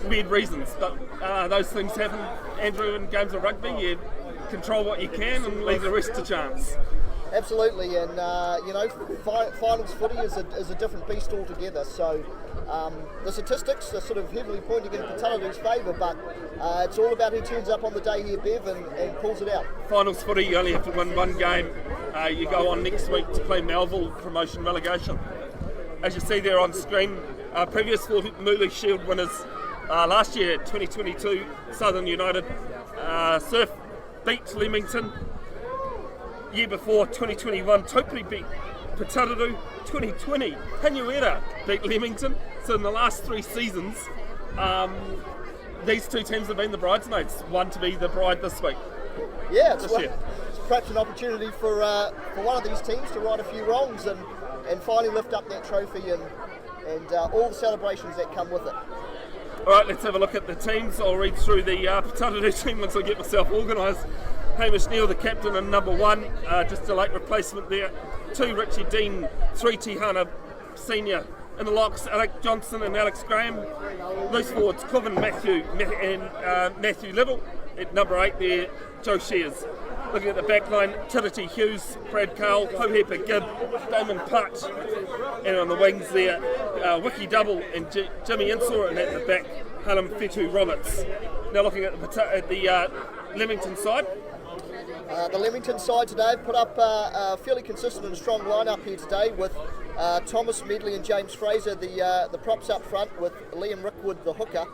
weird reasons, but those things happen, Andrew, in games of rugby. You control what you can and leave the rest to chance. Absolutely, and finals footy is a different beast altogether. So the statistics are sort of heavily pointing in Putararu's favour, but it's all about who turns up on the day here, Bev, and pulls it out. Finals footy, you only have to win one game. You go on next week to play Melville promotion relegation. As you see there on screen, previous Mooloo Shield winners last year, 2022, Southern United Surf beat Leamington. Year before, 2021, Taupiri beat Putaruru. 2020, Hanuera beat Leamington. So in the last 3 seasons, these two teams have been the bridesmaids. One to be the bride this week. Yeah, it's perhaps an opportunity for one of these teams to right a few wrongs and finally lift up that trophy and all the celebrations that come with it. All right, let's have a look at the teams. I'll read through the Putararu team once I get myself organised. Hamish Neal, the captain, and number 1, just a late replacement there. 2, Richie Dean. 3, Tihana Senior. In the locks, Alec Johnson and Alex Graham. Loose forwards, Coven Matthew and Matthew Little. At number 8 there, Joe Shears. Looking at the back line, Tiriti Hughes, Brad Cale, Hohepa Gibb, Damon Putt. And on the wings there, Wiki Double and Jimmy Insor, and at the back, Hallam Fetu Roberts. Now looking at the Leamington side. The Leamington side today put up a fairly consistent and strong lineup here today with Thomas Medley and James Fraser, the props up front, with Liam Rickwood, the hooker,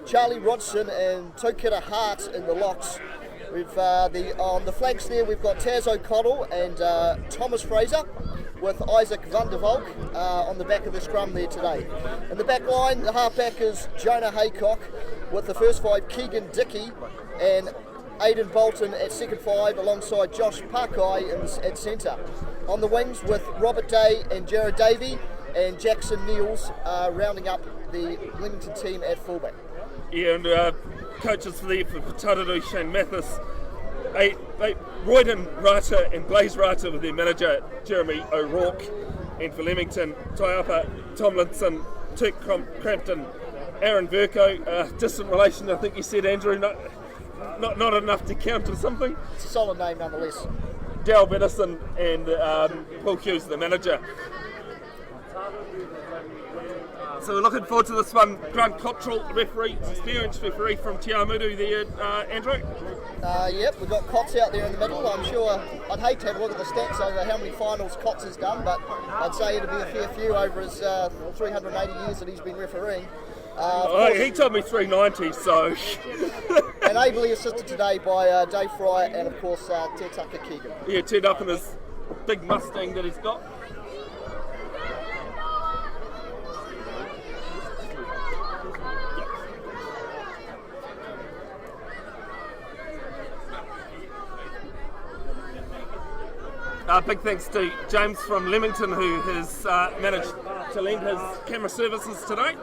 Charlie Rodson and Tokita Hart in the locks. We've on the flanks there we've got Taz O'Connell and Thomas Fraser, with Isaac van der Valk on the back of the scrum there today. In the back line, the halfback is Jonah Haycock, with the first 5 Keegan Dickey and Aidan Bolton at second 5 alongside Josh Parkai at centre. On the wings with Robert Day and Jared Davey and Jackson Niels rounding up the Leamington team at fullback. Yeah, and coaches for Putararu, Shane Mathis, Royden Rata and Blaze Rata with their manager Jeremy O'Rourke, and for Leamington, Taiapa Tomlinson, Turk Crampton, Aaron Vercoe, distant relation I think you said, Andrew, not enough to count or something. It's a solid name nonetheless. Dale Benison and Paul Hughes, the manager. So we're looking forward to this one. Grant Cottrell, referee, experienced referee from Te Awamutu there, Andrew. Yep, we've got Cots out there in the middle. I'm sure, I'd hate to have a look at the stats over how many finals Cots has done, but I'd say it'd be a fair few over his 380 years that he's been refereeing. He told me 390, so... And ably assisted today by Dave Fryer and, of course, Te Tucker Keegan. Yeah, turned up in his big Mustang that he's got. Big thanks to James from Leamington, who has managed to lend his camera services today.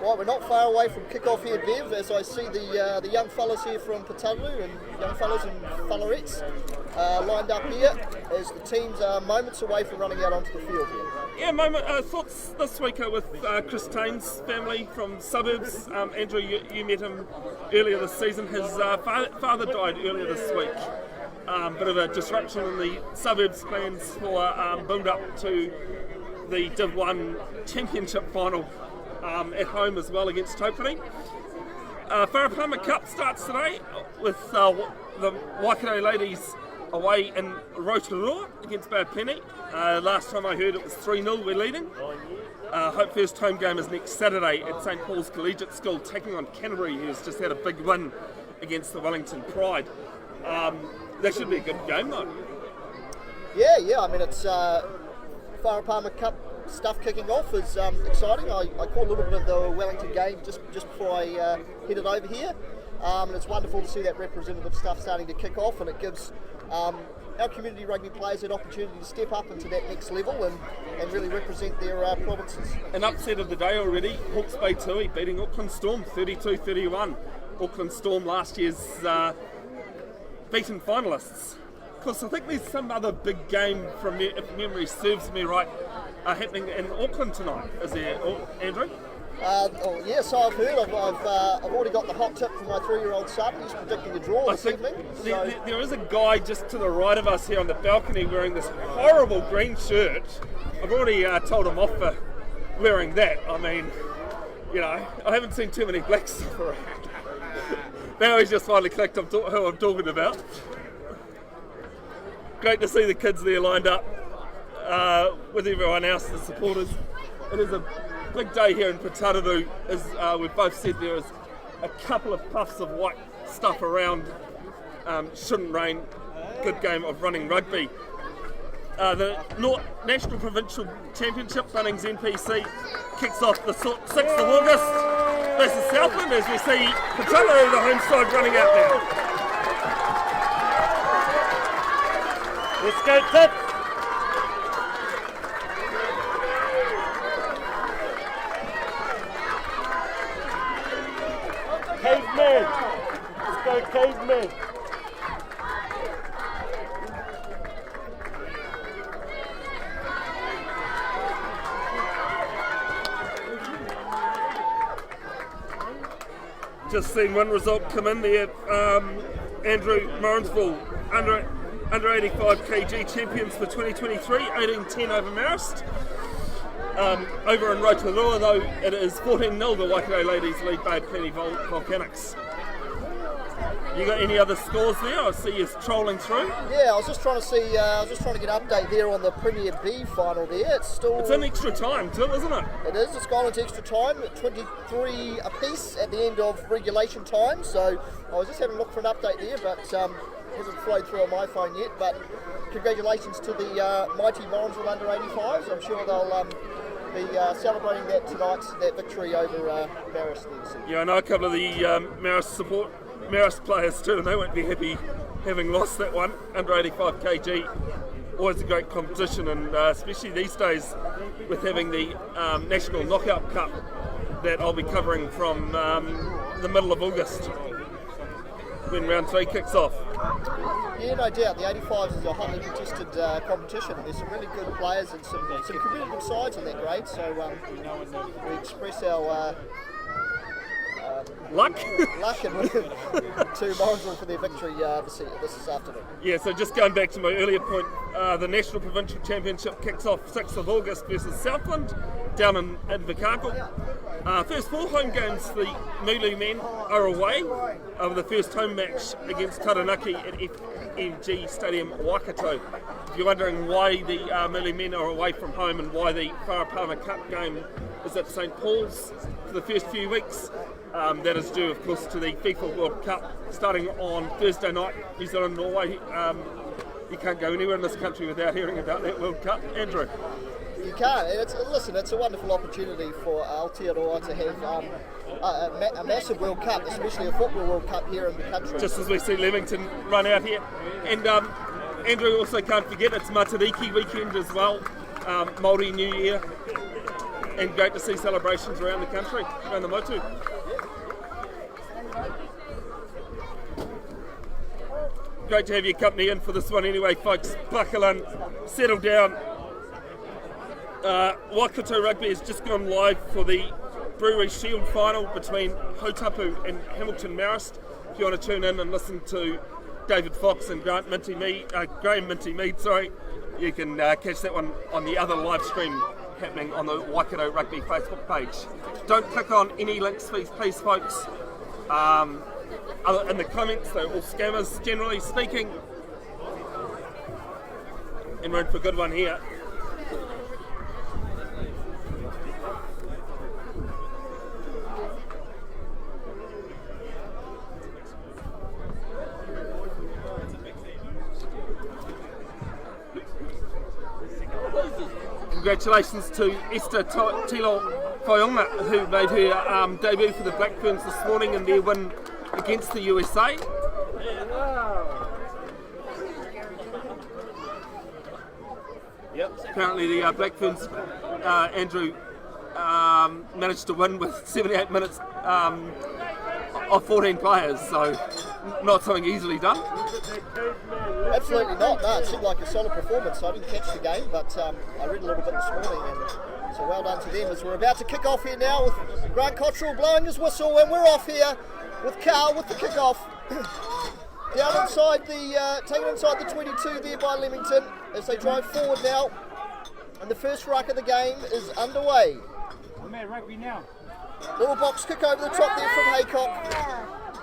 Right, we're not far away from kick-off here, Bev, as I see the young fellas here from Putararu and young fellas and fellarettes lined up here as the teams are moments away from running out onto the field here. Yeah, thoughts this week are with Chris Tain's family from suburbs. Andrew, you met him earlier this season. His father died earlier this week. Bit of a disruption in the suburbs plans for build-up to the Div 1 Championship final at home as well against Taupiri. Wharapama Cup starts today with the Waikato ladies away in Rotorua against Bevin. Last time I heard it was 3-0, we're leading. Hope first home game is next Saturday at St Paul's Collegiate School, taking on Canterbury, who's just had a big win against the Wellington Pride. That should be a good game though. Yeah, I mean it's Wharapama Cup stuff kicking off is exciting. I caught a little bit of the Wellington game just before I headed over here, and it's wonderful to see that representative stuff starting to kick off, and it gives our community rugby players an opportunity to step up into that next level and really represent their provinces. An upset of the day already, Hawke's Bay Tui beating Auckland Storm 32-31. Auckland Storm last year's beaten finalists. Of course, I think there's some other big game, if memory serves me right, happening in Auckland tonight. Is there, Andrew? Yes, I've heard. I've already got the hot tip from my 3-year-old son. He's predicting a draw this evening. There is a guy just to the right of us here on the balcony wearing this horrible green shirt. I've already told him off for wearing that. I mean, you know, I haven't seen too many black stuff around. Now he's just finally clicked who I'm talking about. Great to see the kids there lined up with everyone else, the supporters. It is a big day here in Putararu. As we've both said, there is a couple of puffs of white stuff around. Shouldn't rain. Good game of running rugby. The National Provincial Championship, Bunnings NPC, kicks off the 6th of August versus Southland, as we see Putararu, the home side, running out now. Let's go, Tip! Caveman! Let's go, Caveman! Just seen one result come in there. Andrew Morrinsville, under 85 kg champions for 2023, 18-10 over Marist. Over in Rotorua though, it is 14-0 the Waikato ladies lead Bay Plenty Volcanics. You got any other scores there? I see you trolling through. Yeah, I was just trying to see. I was just trying to get an update there on the Premier B final. There, it's in extra time too, isn't it? It is. It's gone into extra time. 23 apiece at the end of regulation time. So I was just having a look for an update there, but hasn't flowed through on my phone yet. But congratulations to the mighty Morrinsville under 85s. I'm sure they'll be celebrating that tonight, that victory over Marist. Yeah, I know a couple of the Marist players too, and they won't be happy having lost that one. Under 85 kg, always a great competition, and especially these days with having the National Knockout Cup that I'll be covering from the middle of August when round 3 kicks off. Yeah, no doubt. The 85s is a hotly contested competition. There's some really good players and some competitive sides in that grade, so we express our luck and to Morrinsville for their victory this afternoon. Yeah, so just going back to my earlier point, the National Provincial Championship kicks off 6th of August versus Southland down in Vercoe. First 4 home games for the Mooloo men are away. The first home match against Taranaki at FMG Stadium Waikato. If you're wondering why the Mooloo men are away from home and why the Wharapana Cup game is at St Paul's for the first few weeks, that is due, of course, to the FIFA World Cup starting on Thursday night, New Zealand, Norway. You can't go anywhere in this country without hearing about that World Cup. Andrew? You can't. It's a wonderful opportunity for Aotearoa to have a massive World Cup, especially a football World Cup here in the country. Just as we see Leamington run out here. And Andrew, also can't forget it's Matariki weekend as well, Māori New Year. And great to see celebrations around the country, around the motu. Great to have your company in for this one anyway, folks. Buckle in, settle down. Waikato Rugby has just gone live for the Brewery Shield final between Hautapu and Hamilton Marist. If you want to tune in and listen to David Fox and Graham Minty Mead, you can catch that one on the other live stream happening on the Waikato Rugby Facebook page. Don't click on any links, please folks. In the comments, they're all scammers, generally speaking. And we're in for a good one here. Congratulations to Esther Tilo Koyonga, who made her debut for the Black Ferns this morning in their win against the USA. Apparently the Black Ferns, Andrew, managed to win with 78 minutes of 14 players, so not something easily done. Absolutely not. No, it seemed like a solid performance. I didn't catch the game, but I read a little bit this morning, and So well done to them as we're about to kick off here now with Grant Cottrell blowing his whistle, and we're off here with Carl with the kick-off. Down inside the, taken inside the 22 there by Leamington as they drive forward now. And the first ruck of the game is underway. Rugby now. Little box kick over the top there from Haycock.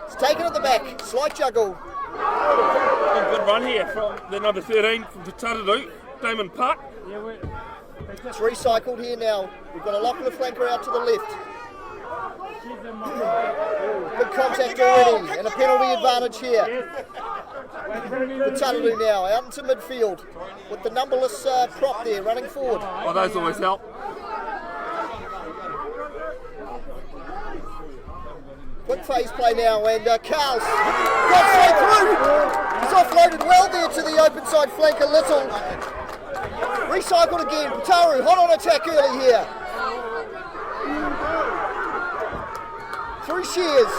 It's taken at the back, slight juggle. A good run here from the number 13 from Putararu, Damon Park. It's recycled here now. We've got a lock and a flanker out to the left. Good contact already, and a penalty advantage here. Putararu now out into midfield with the numberless prop there running forward. Oh, those always help. Quick phase play now, and Carl's got straight through. He's offloaded well there to the open side flanker Little. Recycled again. Putararu hot on attack early here. Through Shears.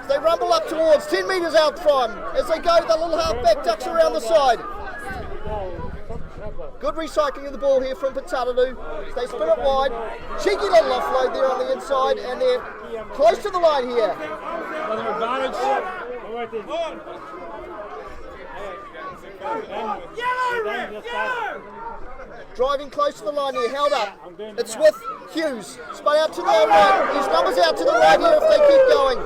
They rumble up towards 10 metres out from. As they go, the little halfback ducks around the side. Good recycling of the ball here from Putararu. They spin it wide. Cheeky little offload there on the inside, and they're close to the line here. Another advantage. Driving close to the line here, held up. It's with Hughes. Spun out to the right. His numbers out to the right here if they keep going.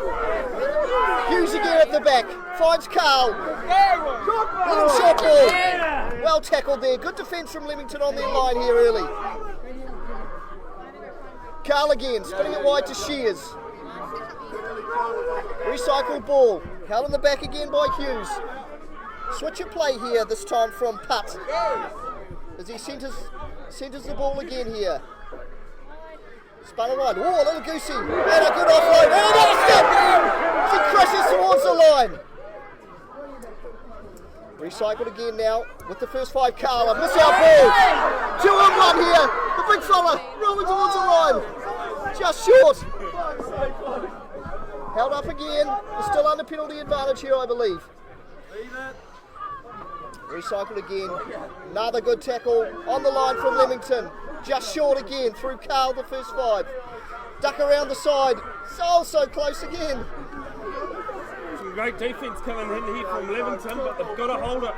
Hughes again at the back. Finds Carl. Little short ball. Well tackled there. Good defence from Leamington on their line here early. Carl again, spinning it wide to Shears. Recycled ball. Held in the back again by Hughes. Switch of play here, this time from Putt. As he centres the ball again here. Spun it wide. Oh, a little goosey. And a good offload. And another step! As he crashes towards the line. Recycled again now with the first 5. Carla. Miss out ball. 2 on 1 here. The big fella rolling towards the line. Just short. Held up again. They're still under penalty advantage here, I believe. Recycled again. Another good tackle on the line from Leamington. Just short again through Carl, the first 5. Duck around the side. So close again. Some great defence coming in here from Leamington, but they've got to hold it.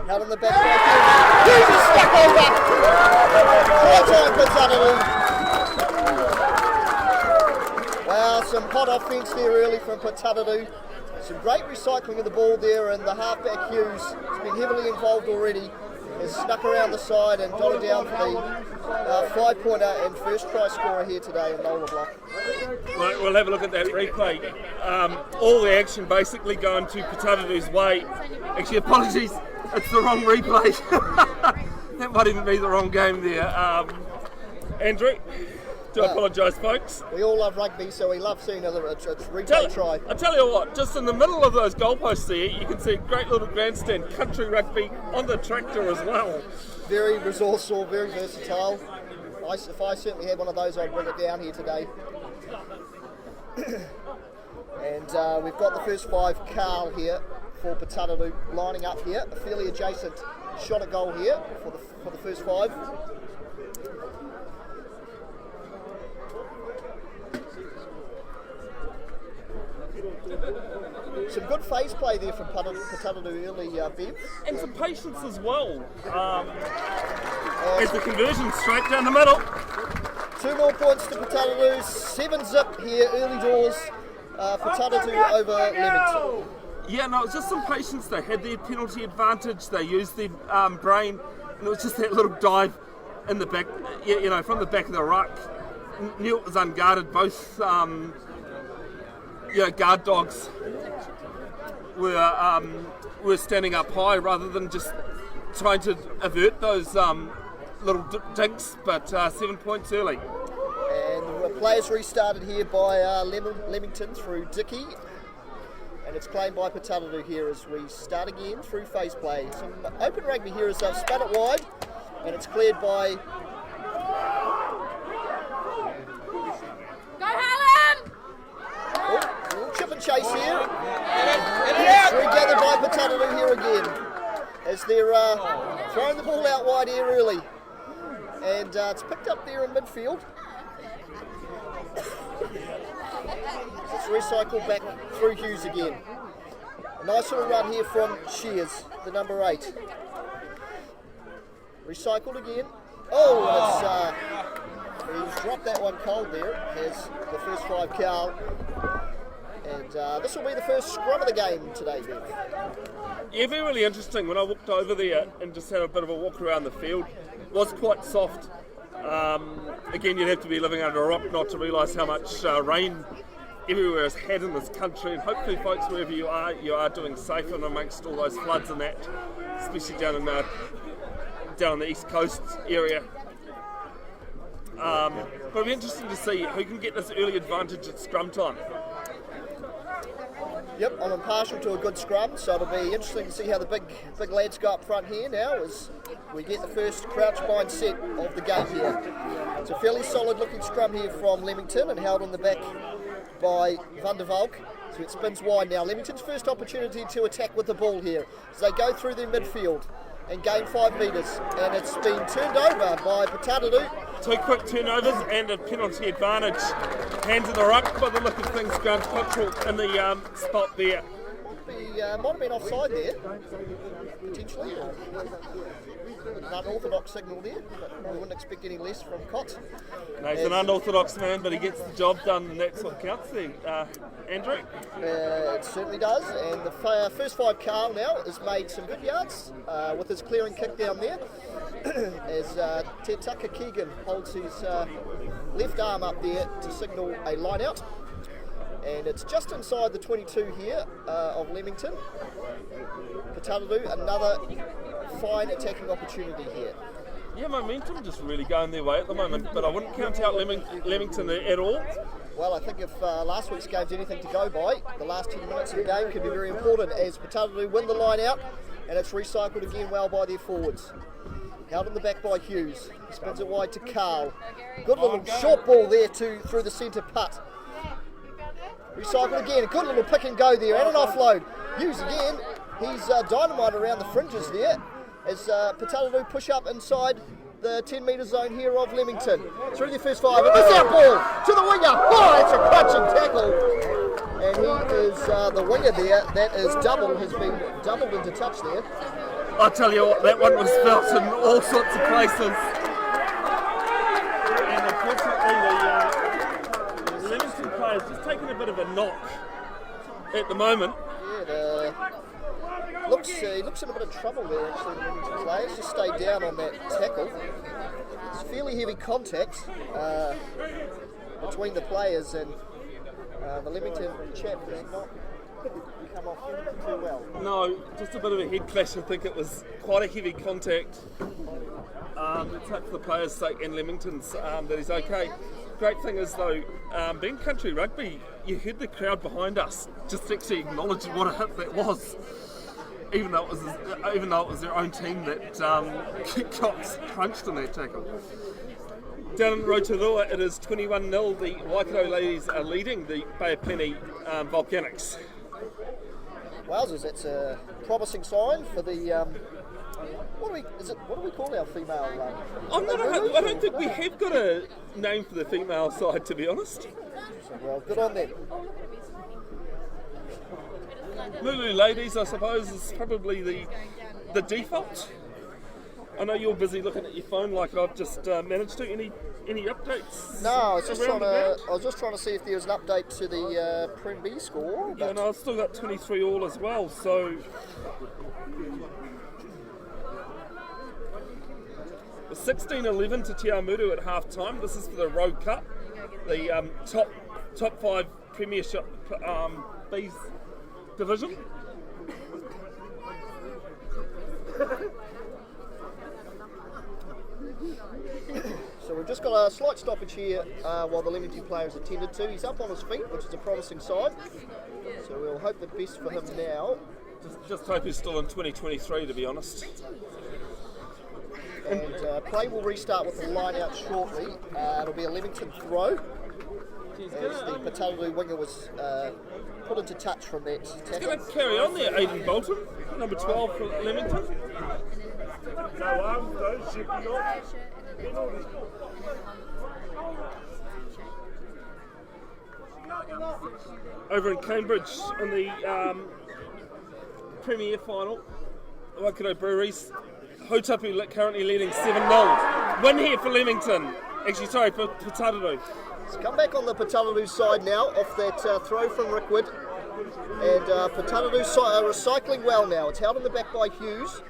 Held in the back. He's a stuck over. Try time Putararu. Wow, some hot offence there early from Putararu. Some great recycling of the ball there, and the halfback Hughes has been heavily involved already. Has snuck around the side and dotted down for the 5-pointer and first try scorer here today in Nola block. Right, we'll have a look at that replay. All the action basically going to Putararu's way. Actually, apologies, it's the wrong replay. That might even be the wrong game there. Andrew? Do apologise, folks. We all love rugby, so we love seeing a replay try. I tell you what, just in the middle of those goalposts there, you can see a great little grandstand, country rugby on the tractor as well. Very resourceful, very versatile. If I certainly had one of those, I'd bring it down here today. And we've got the first 5, Carl here for Putararu lining up here. A fairly adjacent shot at goal here for the first 5. Some good phase play there from Putararu early, Bev. And some patience as well. As the conversion straight down the middle. 2 more points to Putararu. 7-zip here early doors. Putararu over Leamington. Yeah, no, it was just some patience. They had their penalty advantage. They used their brain, and it was just that little dive in the back, you know, from the back of the ruck. Knew it was unguarded. Both guard dogs were standing up high rather than just trying to avert those little dinks, but 7 points early. And the players restarted here by Leamington through Dickey, and it's claimed by Putararu here as we start again through phase play. Some open rugby here as they've spun it wide, and it's cleared by... Go Harlan! Chip and chase here. It's regathered by Putararu here again as they're throwing the ball out wide here early. And and it's picked up there in midfield. It's recycled back through Hughes again. A nice little run here from Shears, the number 8. Recycled again. Oh, he's dropped that one cold there. Has the first 5 Carl. And this will be the first scrum of the game today, Bev. Yeah, very really interesting. When I walked over there and just had a bit of a walk around the field, it was quite soft. Again, you'd have to be living under a rock not to realise how much rain everywhere has had in this country, and hopefully folks, wherever you are doing safe and amongst all those floods and that, especially down in the east coast area. But it'll be interesting to see who can get this early advantage at scrum time. Yep, I'm impartial to a good scrum, so it'll be interesting to see how the big lads go up front here now as we get the first crouch bind set of the game here. It's a fairly solid looking scrum here from Leamington and held on the back by Van der Valk. So it spins wide now. Leamington's first opportunity to attack with the ball here as they go through their midfield and gain 5 metres, and it's been turned over by Putararu. 2 quick turnovers and a penalty advantage. Hands in the ruck by the look of things, ground control in the spot there. Might have been offside there, potentially. An unorthodox signal there, but we wouldn't expect any less from Cott. No, he's an unorthodox man, but he gets the job done, and that's what counts there, Andrew. It certainly does, and the first 5 Carl now has made some good yards with his clearing kick down there as Te Tucker Keegan holds his left arm up there to signal a line out. And it's just inside the 22 here of Leamington. Putaruru, another fine attacking opportunity here. Yeah, momentum just really going their way at the moment, but I wouldn't count out Leamington at all. Well, I think if last week's game's anything to go by, the last 10 minutes of the game can be very important as Putaruru win the line out, and it's recycled again well by their forwards. Held in the back by Hughes. He spins it wide to Carl. Good little short ball there through the centre putt. Recycled again, a good little pick and go there, and an offload. Hughes again, he's dynamite around the fringes there as Putaruru push up inside the 10 metre zone here of Leamington. Through the first 5, and this out ball to the winger. Oh, it's a crunching tackle. And he is the winger there, that is has been doubled into touch there. I tell you what, that one was felt in all sorts of places. And unfortunately, the Leamington players just taking a bit of a knock at the moment. Yeah, he looks in a bit of trouble there actually, the Leamington players. Just stayed down on that tackle. It's fairly heavy contact between the players, and the Leamington chap does not come off too well. No, just a bit of a head clash. I think it was quite a heavy contact. Let's hope for the players' sake and Leamington's that he's okay. Great thing is though, being country rugby, you heard the crowd behind us just actually acknowledge what a hit that was. Even though it was their own team that got crunched in that tackle. Down in Rotorua, it is 21-0. The Waikato ladies are leading the Bay of Plenty Volcanics. Wowzers, that's a promising sign for the. What do we call our female? I don't think we have got a name for the female side, to be honest. Well, good on them. Mooloo ladies, I suppose, is probably the default. I know you're busy looking at your phone like I've just managed to. Any updates? No, I was just trying to see if there was an update to the Prem B score. Yeah, no, I've still got 23 all as well. So the 16-11 to Te Awamutu at half time. This is for the Road Cup, the top 5 Premiership B's division. So we've just got a slight stoppage here while the Leamington player is attended to. He's up on his feet, which is a promising sign. So we'll hope the best for him now. Just hope he's still in 2023, to be honest. And play will restart with the line out shortly. It'll be a Leamington throw. As the Putaruru winger was put into touch from that tackle. He's going to carry on there, Aidan Bolton, number 12 for Leamington. Over in Cambridge in the Premier Final, Waikato Breweries, Hautapu currently leading 7-0. Win here for Leamington. Actually, sorry, for Putararu. Let's come back on the Putararu side now, off that throw from Rickwood. And Putararu recycling well now. It's held in the back by Hughes.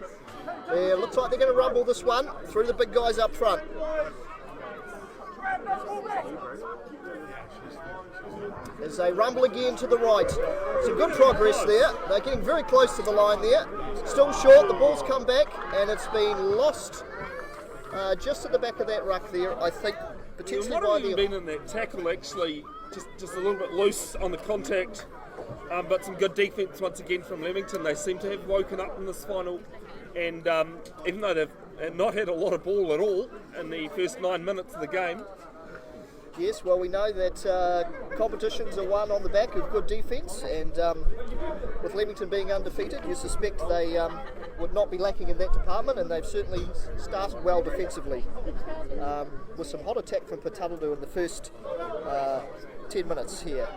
Looks like they're going to rumble this one through the big guys up front. As they rumble again to the right. Some good progress there. They're getting very close to the line there. Still short, the ball's come back and it's been lost just at the back of that ruck there, I think. Potentially by the... been in that tackle actually, just a little bit loose on the contact, but some good defence once again from Leamington. They seem to have woken up in this final, and even though they've not had a lot of ball at all in the first 9 minutes of the game. Yes, well, we know that competitions are won on the back of good defence, and with Leamington being undefeated, you suspect they would not be lacking in that department, and they've certainly started well defensively, with some hot attack from Putararu in the first 10 minutes here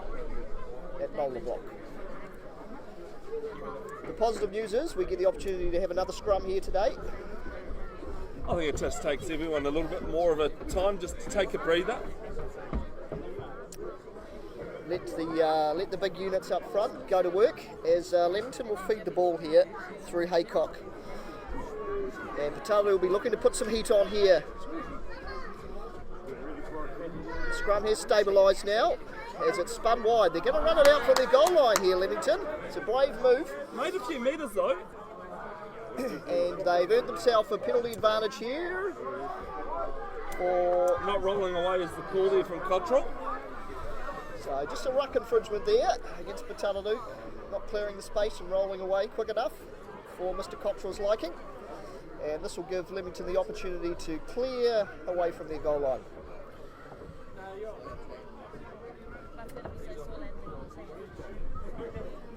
at Nola block. The positive news is we get the opportunity to have another scrum here today. I think it just takes everyone a little bit more of a time just to take a breather. Let the big units up front go to work as Leamington will feed the ball here through Haycock. And Putararu will be looking to put some heat on here. Scrum has stabilised now as it's spun wide. They're going to run it out from their goal line here, Leamington. It's a brave move. Made a few metres though. And they've earned themselves a penalty advantage here. For not rolling away is the call there from Cottrell. So just a ruck infringement there against Putararu, not clearing the space and rolling away quick enough for Mr. Cottrell's liking. And this will give Leamington the opportunity to clear away from their goal line.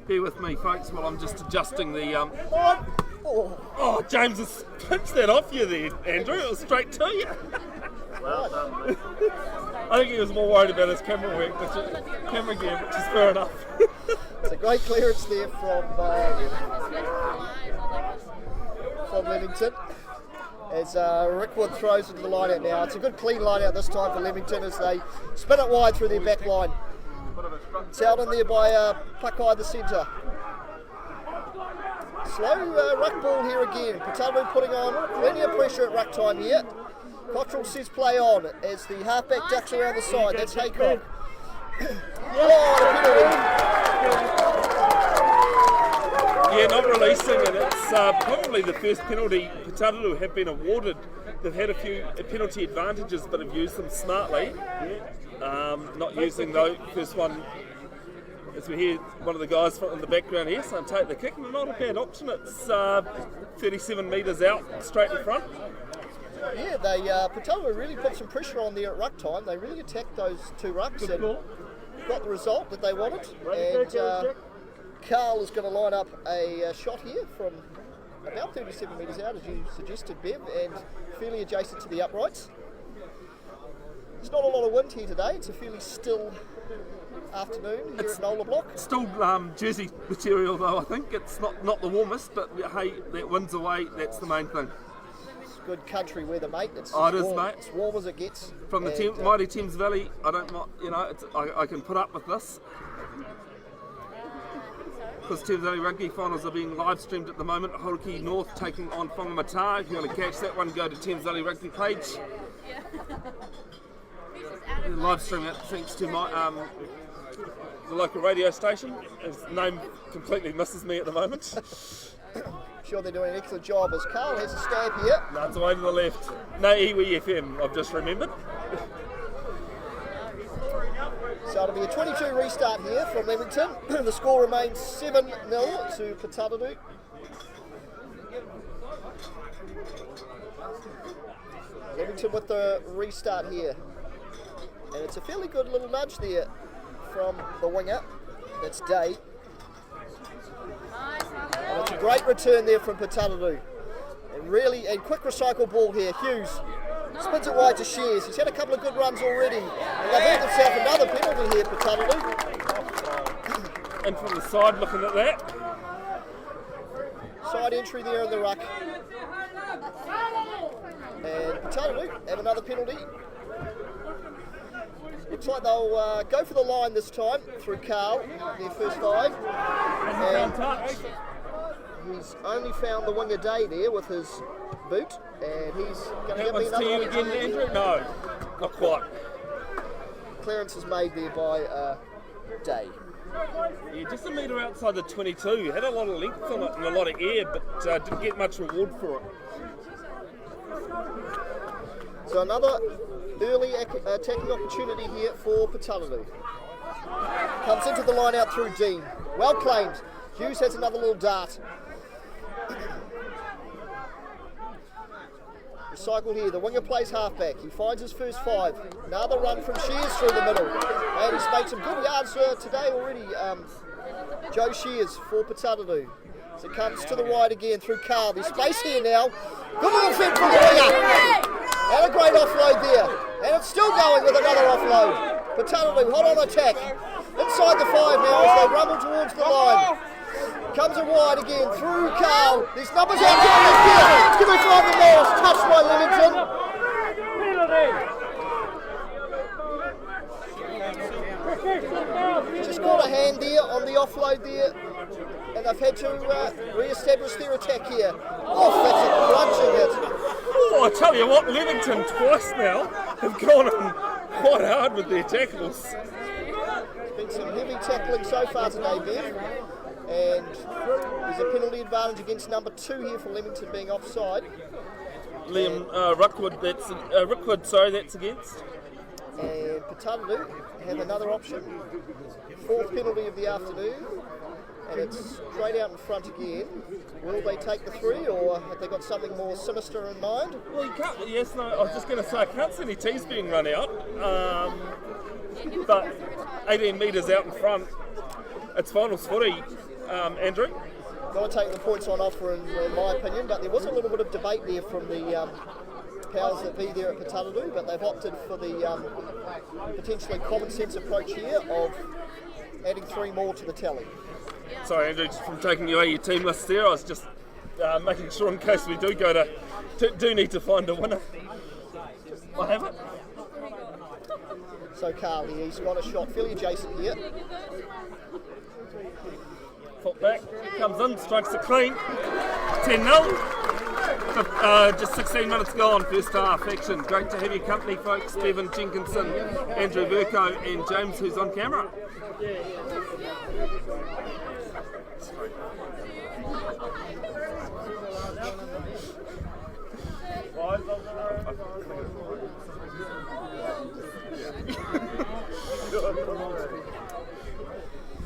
Bear with me, folks, while I'm just adjusting the... Oh, James has pinched that off you there, Andrew. It was straight to you. Well done, I think he was more worried about his camera work, camera gear, which is fair enough. It's a great clearance there from Leamington. As Rickwood throws into the line out now. It's a good clean line out this time for Leamington as they spin it wide through their back line. It's out in there by Puckeye the centre. Slow ruck ball here again. Putararu putting on plenty of pressure at ruck time here. Cottrell says play on as the halfback ducks around the side. That's Haycock. Yeah, not releasing, and it's probably the first penalty Putararu have been awarded. They've had a few penalty advantages, but have used them smartly. Not using though. First one, as we hear one of the guys in the background here, so take the kick. Not a bad option. It's 37 metres out, straight in front. Yeah, Putararu really put some pressure on there at ruck time. They really attacked those two rucks and got the result that they wanted. And Carl is going to line up a shot here from about 37 metres out, as you suggested, Bev, and fairly adjacent to the uprights. There's not a lot of wind here today. It's a fairly still afternoon here at Nola block. Still jersey material though, I think. It's not the warmest, but hey, that wind's away, that's the main thing. Good country weather, mate. It's it is, warm, mate. It's warm as it gets. From the mighty Thames Valley, I don't mind, I can put up with this. Because Thames Valley Rugby finals are being live streamed at the moment. Hauraki North taking on Whangamata. If you want to catch that one, go to Thames Valley Rugby page. Live stream it thanks to my the local radio station. His name completely misses me at the moment. Sure, they're doing an excellent job as Carl has a stab here. No, it's away to the left. No, Iwi FM, I've just remembered. So it'll be a 22 restart here from Leamington. The score remains 7-0 to Putararu. Leamington with the restart here. And it's a fairly good little nudge there from the winger. That's Day. And it's a great return there from Putaruru. And quick recycle ball here. Hughes Spins it wide to Shears. He's had a couple of good runs already. And they've earned themselves another penalty here, Putaruru. And from the side, looking at that. Side entry there in the ruck. And Putaruru have another penalty. Looks like they'll go for the line this time through Carl, their first five. And he's only found the winger Day there with his boot, and he's going to give me another one again, Andrew? No, not quite. Clearance is made there by Day. Yeah, just a metre outside the 22. Had a lot of length on it and a lot of air, but didn't get much reward for it. So another early attacking opportunity here for Putaruru. Comes into the line out through Dean. Well claimed. Hughes has another little dart. Recycled here. The winger plays halfback. He finds his first five. Another run from Shears through the middle. And he's made some good yards today already. Joe Shears for Putaruru. So it comes to the right again through Carl. There's space here now. Good little fit from the winger. And a great offload there. And it's still going with another offload. Putaruru hot on attack. Inside the five now as they rumble towards the line. Comes it wide again through Carl. There's numbers out there. It's going to find the North. Touched by Leamington. Just got a hand there on the offload there. And they've had to re-establish their attack here. Oh, that's a crunching hit. Oh, I tell you what, Leamington twice now have gone on quite hard with their tackles. There's been some heavy tackling so far today, Bev. And there's a penalty advantage against number 2 here for Leamington being offside. Rookwood, that's against. And Putaruru have another option. 4th penalty of the afternoon. And it's straight out in front again. Will they take the 3, or have they got something more sinister in mind? Well, you can't. Yes, no. I was just going to say I can't see any tees being run out. But 18 metres out in front, it's finals footy. Andrew? Got to take the points on offer in my opinion, but there was a little bit of debate there from the powers that be there at Putaruru, but they've opted for the potentially common sense approach here of adding 3 more to the tally. Sorry, Andrew, just from taking away your team list there, I was just making sure in case we do do need to find a winner. I have it. So Carl here, he's got a shot fairly adjacent here. Foot back, comes in, strikes it clean. 10-0. Just 16 minutes gone, first half action. Great to have your company, folks. Bevin, Jenkinson, Andrew Vercoe, and James, who's on camera.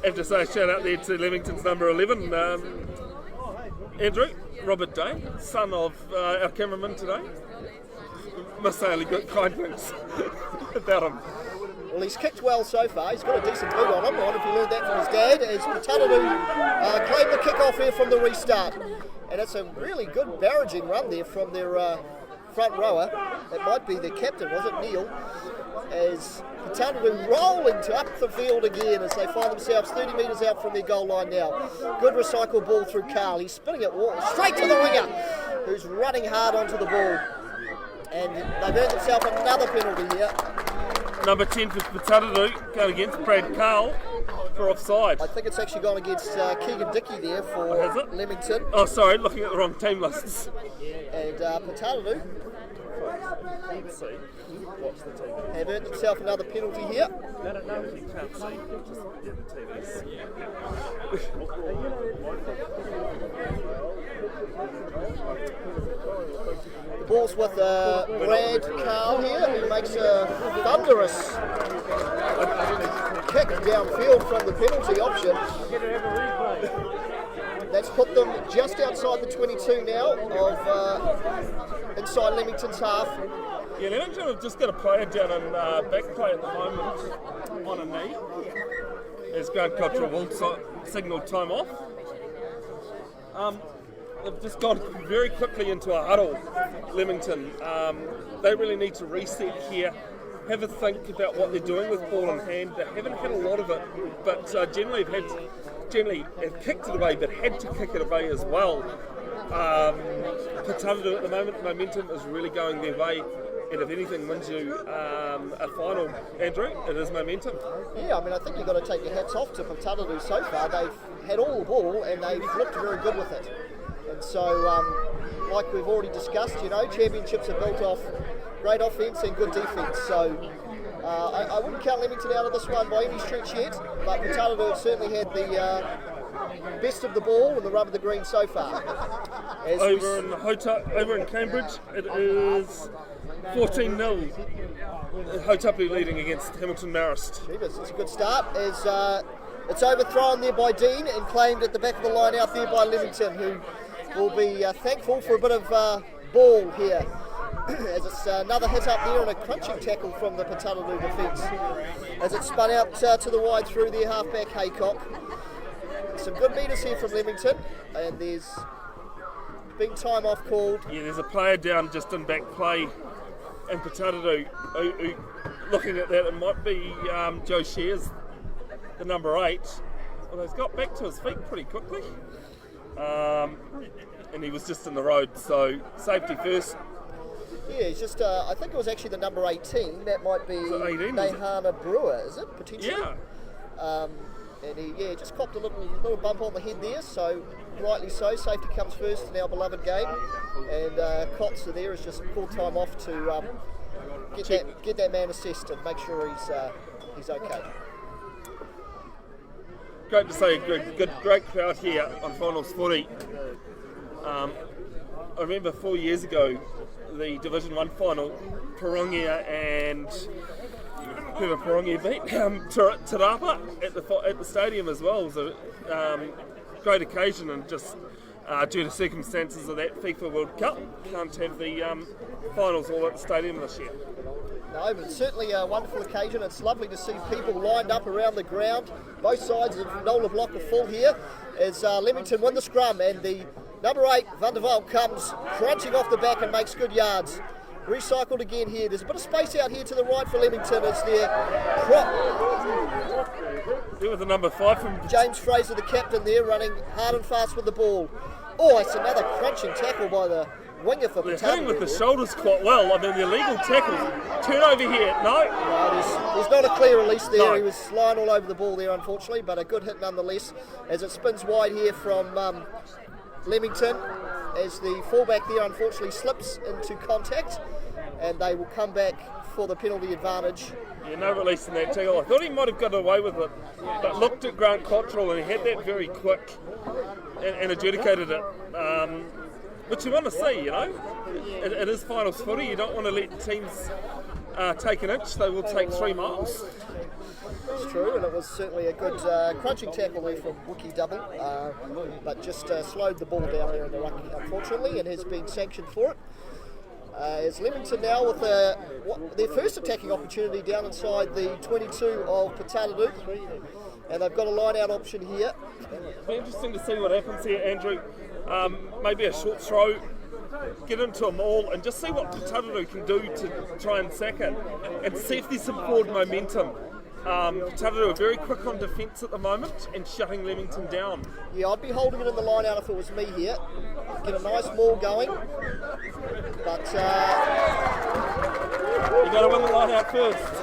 I have to say, shout out there to Leamington's number 11, Andrew, Robert Day, son of our cameraman today. Must say only good kind things about him. Well, he's kicked well so far. He's got a decent boot on him. I wonder if he learned that from his dad. As Putaruru claimed the kick-off here from the restart. And it's a really good barraging run there from their front rower. It might be their captain, was it, Neil? As Putaruru rolling to up the field again as they find themselves 30 metres out from their goal line now. Good recycle ball through Carl. He's spinning it straight to the winger, who's running hard onto the ball. And they've earned themselves another penalty here. Number 10 for Putaruru, going against Brad Carl for offside. I think it's actually gone against Keegan Dickey there for Leamington. Oh, sorry, looking at the wrong team lists. And Putaruru have earned themselves another penalty here. No, you can't see. Just the TVs. The ball's with Brad Carl here, who makes a thunderous kick downfield from the penalty option. That's put them just outside the 22 now of inside Leamington's half. Yeah, Leamington have just got a player down in back play at the moment on a knee. As Grant Cottrell will signal time off. they've just gone very quickly into a huddle, Leamington. They really need to reset here, have a think about what they're doing with ball in hand. They haven't had a lot of it, but generally have kicked it away, but had to kick it away as well. Putararu at the moment, momentum is really going their way. And if anything wins you a final, Andrew, it is momentum. Yeah, I mean, I think you've got to take your hats off to Putararu so far. They've had all the ball and they've looked very good with it. And so, like we've already discussed, championships are built off great offence and good defence. So, I wouldn't count Leamington out of this one by any stretch yet, but Putararu have certainly had the best of the ball and the rub of the green so far. Over in Cambridge, it is 14-0. Hotapu leading against Hamilton Marist. It's a good start. It's overthrown there by Dean and claimed at the back of the line out there by Leamington, who will be thankful for a bit of ball here. As it's another hit up there and a crunching tackle from the Putararu defence. As it spun out to the wide through their halfback Haycock. Some good metres here from Leamington, and there's been time off called. Yeah, there's a player down just in back play, and Putararu, who looking at that, it might be Joe Shears, the number 8. Well, he's got back to his feet pretty quickly, and he was just in the road, so safety first. Yeah, he's just, I think it was actually the number 18, that might be Nehana Brewer, is it, potentially? Yeah. And he just copped a little bump on the head there, so rightly so. Safety comes first in our beloved game, and Kotzer there has just called time off to get that man assessed and make sure he's okay. Great to see a great crowd here on finals footy. I remember 4 years ago, the Division 1 final, Parongia and whoever Parongia beat, Tarapa at the stadium as well. It was a great occasion, and just due to circumstances of that FIFA World Cup, can't have the finals all at the stadium this year. No, but it's certainly a wonderful occasion. It's lovely to see people lined up around the ground. Both sides of Nola block are full here as Leamington win the scrum, and the number 8, Van der Walt, comes crunching off the back and makes good yards. Recycled again here. There's a bit of space out here to the right for Leamington. It's their prop. There was the number 5 from James Fraser, the captain there, running hard and fast with the ball. Oh, it's another crunching tackle by the winger for Putararu. They're hitting with the shoulders quite well. I mean, the illegal tackles. Turn over here. No, there's not a clear release there. No. He was lying all over the ball there, unfortunately, but a good hit nonetheless. As it spins wide here from Leamington, as the fullback there unfortunately slips into contact, and they will come back for the penalty advantage. Yeah, no release in that tackle. I thought he might have got away with it, but looked at Grant Cottrell and he had that very quick and adjudicated it. Which you want to see, It is finals footy. You don't want to let teams take an inch. They will take 3 miles. That's true, and it was certainly a good crunching tackle there from Wookie Double, but just slowed the ball down there in the ruck, unfortunately, and has been sanctioned for it. As Leamington now with their first attacking opportunity down inside the 22 of Putararu, and they've got a line-out option here. It'll be interesting to see what happens here, Andrew. Maybe a short throw, get into a maul, and just see what Putararu can do to try and sack it, and see if there's some forward momentum. Putararu are very quick on defence at the moment and shutting Leamington down. Yeah, I'd be holding it in the line out if it was me here. Get a nice maul going. But you got to win the line out first.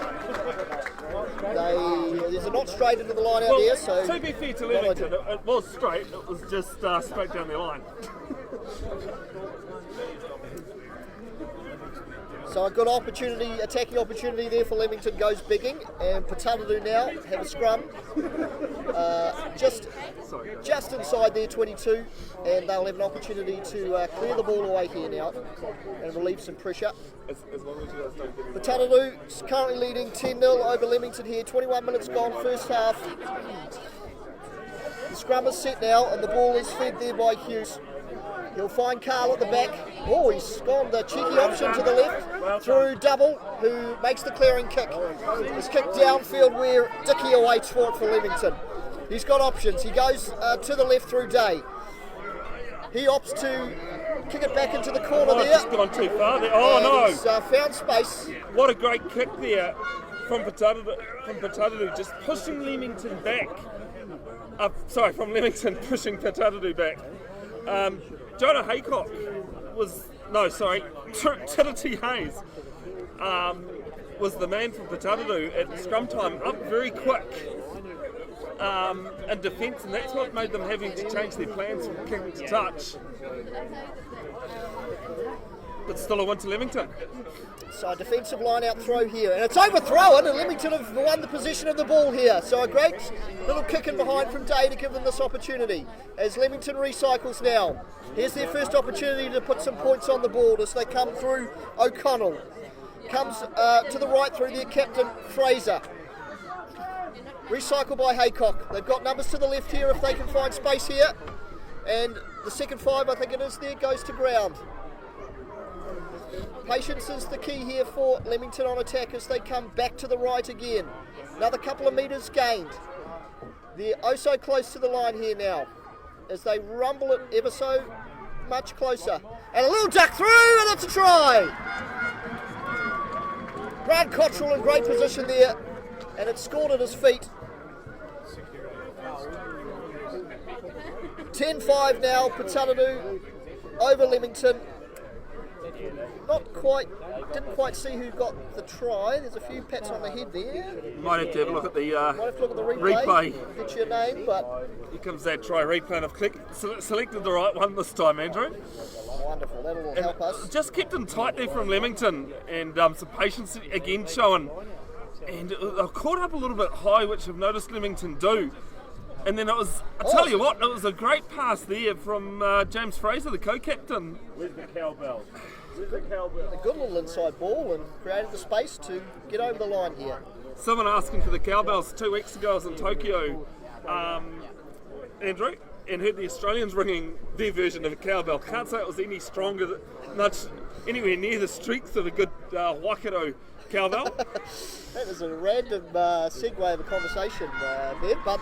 There's a knot straight into the line out there. So to be fair to Leamington, it was straight. It was just straight down their line. So a good opportunity, attacking opportunity there for Leamington goes bigging, and Putararu now have a scrum just inside their 22, and they'll have an opportunity to clear the ball away here now and relieve some pressure. Putararu is currently leading 10-0 over Leamington here, 21 minutes gone, first half. The scrum is set now, and the ball is fed there by Hughes. He'll find Carl at the back. Oh, he's gone the cheeky option to the left through Double, who makes the clearing kick. It's kicked downfield where Dickey awaits for it for Leamington. He's got options. He goes to the left through Day. He opts to kick it back into the corner there. Just gone too far there. Oh, And no. he's found space. What a great kick there from Putararu, just pushing Leamington back. From Leamington pushing Putararu back. Jonah Haycock Tiriti Hayes was the man from Putararu at scrum time, up very quick in defence, and that's what made them having to change their plans from kicking to touch. But still a win to Leamington. So a defensive line out throw here, and it's overthrown, and Leamington have won the position of the ball here. So a great little kick in behind from Day to give them this opportunity. As Leamington recycles now, here's their first opportunity to put some points on the board as they come through O'Connell. Comes to the right through their captain, Fraser. Recycle by Haycock. They've got numbers to the left here if they can find space here. And the second 5, I think it is there, goes to ground. Patience is the key here for Leamington on attack as they come back to the right again. Another couple of metres gained. They're oh so close to the line here now as they rumble it ever so much closer. And a little duck through, and it's a try! Grant Cottrell in great position there, and it's scored at his feet. 10-5 now, Putararu over Leamington. Didn't quite see who got the try. There's a few pats on the head there. Might have to have a look at the, replay. Get your name, but here comes that try replay, and I've selected the right one this time, Andrew. Wonderful, that'll help us. Just kept them tight there from Leamington, and some patience again showing. And they've caught up a little bit high, which I've noticed Leamington do. And then tell you what, it was a great pass there from James Fraser, the co-captain. Where's the cowbell? A good little inside ball and created the space to get over the line here. Someone asking for the cowbells 2 weeks ago. I was in Tokyo, Andrew, and heard the Australians ringing their version of a cowbell. Can't say it was any stronger, anywhere near the strength of a good Waikato cowbell. That was a random segue of a conversation there, but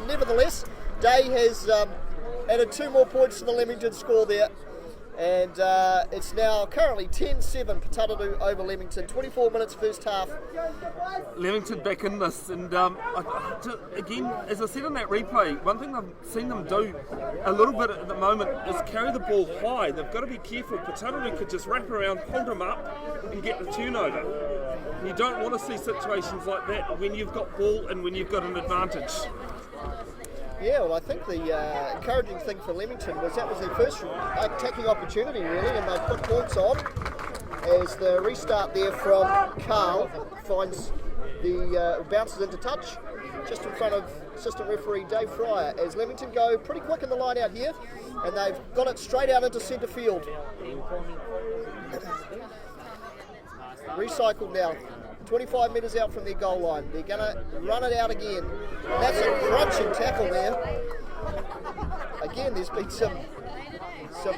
nevertheless, Day has added 2 more points to the Leamington score there. And it's now currently 10-7 Putararu over Leamington, 24 minutes first half. Leamington back in this, and again, as I said in that replay, one thing I've seen them do a little bit at the moment is carry the ball high. They've got to be careful. Putararu could just wrap around, hold them up and get the turnover. You don't want to see situations like that when you've got ball and when you've got an advantage. Yeah, well, I think the encouraging thing for Leamington was that was their first attacking opportunity, really, and they put points on as the restart there from Carl finds the bounces into touch just in front of assistant referee Dave Fryer as Leamington go pretty quick in the line out here, and they've got it straight out into centre field. Recycled now. 25 metres out from their goal line. They're going to run it out again. And that's a crunching tackle there. Again, there's been some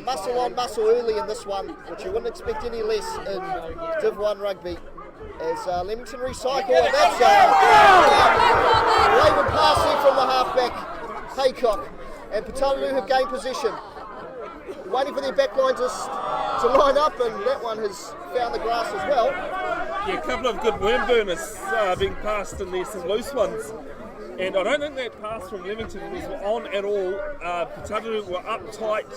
muscle on muscle early in this one, which you wouldn't expect any less in Div 1 rugby. As Leamington recycle, and that's a wayward pass here from the halfback, Haycock. And Putararu have gained possession. Waiting for their back line to line up, and that one has found the grass as well. Yeah, a couple of good worm burners being passed, and there's some loose ones. And I don't think that pass from Leamington was on at all. Putararu were up tight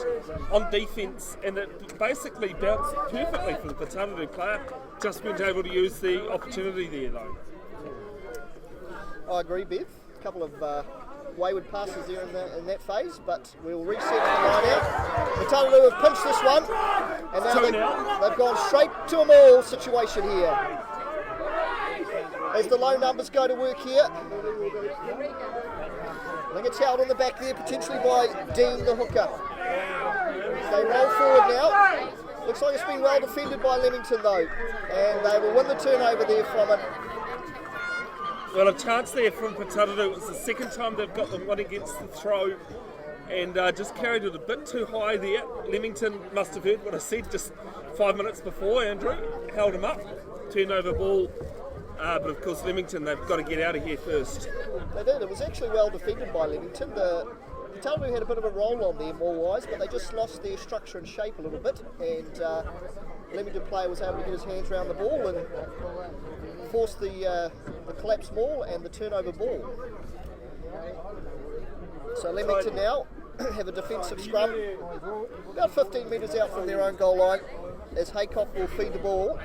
on defence, and it basically bounced perfectly for the Putararu player. Just weren't able to use the opportunity there, though. I agree, Bev. A couple of wayward passes there in that phase, but we'll reset the line out. Putararu have pinched this one, and now they've gone straight to a maul situation here. As the low numbers go to work here, I think it's held on the back there, potentially by Dean the hooker. They roll forward now. Looks like it's been well defended by Leamington though, and they will win the turnover there from it. Well, a chance there from Putararu. It's the second time they've got the one against the throw, and just carried it a bit too high there. Leamington must have heard what I said just 5 minutes before, Andrew. Held him up, turnover ball. But of course Leamington, they've got to get out of here first. They did. It was actually well defended by Leamington. The Putararu had a bit of a roll on there ball-wise, but they just lost their structure and shape a little bit, and Leamington player was able to get his hands around the ball and force the collapse ball and the turnover ball. So Leamington now have a defensive scrum about 15 metres out from their own goal line as Haycock will feed the ball.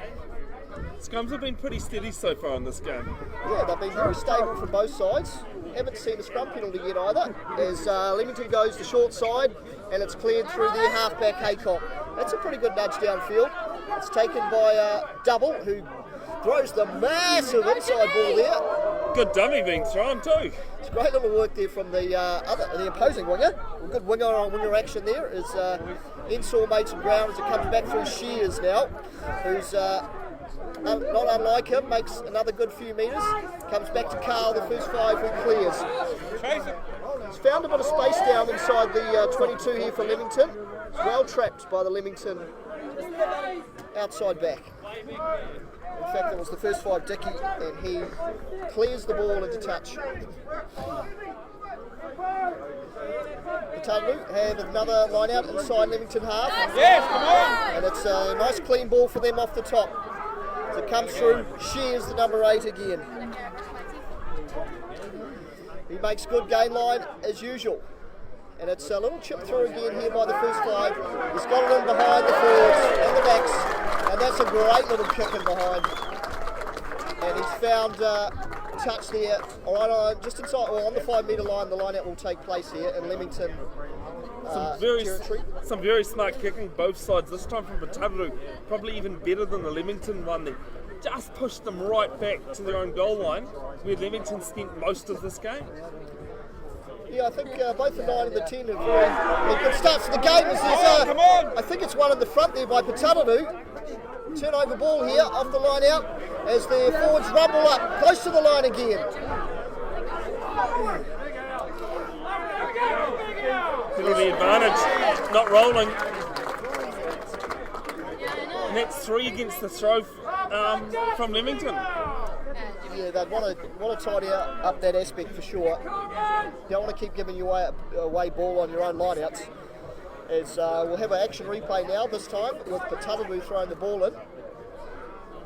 Scrums have been pretty steady so far in this game. Yeah, they've been very stable from both sides. Haven't seen a scrum penalty yet either, as Leamington goes to short side and it's cleared through their halfback Haycock. That's a pretty good nudge downfield. It's taken by Double, who throws the massive inside ball there. Good dummy being thrown too. It's great little work there from the opposing winger. A good winger on winger action there as Ensor made some ground as it comes back through Shears now, who's not unlike him, makes another good few metres. Comes back to Carl, the first 5 who clears. He's found a bit of space down inside the 22 here for Leamington. It's well trapped by the Leamington outside back. In fact, it was the first 5 Dicky, and he clears the ball into touch. Putaruru have another line out inside Leamington half. Yes, come on! And it's a nice clean ball for them off the top. As it comes through, Shears the number 8 again. He makes good gain line as usual. And it's a little chip through again here by the first 5. He's got it in behind the forwards and the backs. And that's a great little kick in behind. And he's found touch there, just inside, or on the 5 metre line. The line out will take place here in Leamington territory. Some very smart kicking both sides, this time from Putaruru, probably even better than the Leamington one. They just pushed them right back to their own goal line, where Leamington spent most of this game. Yeah, I think both the 9 and the 10 have very good starts to the game. As there's, I think it's one in the front there by Putaruru. Turnover ball here off the line out as the forwards rumble up close to the line again. Penalty advantage, not rolling. And that's 3 against the throw from Leamington. Yeah, they'd want to tidy up that aspect for sure. Don't want to keep giving you away ball on your own lineouts. As we'll have an action replay now, this time with Putaruru throwing the ball in.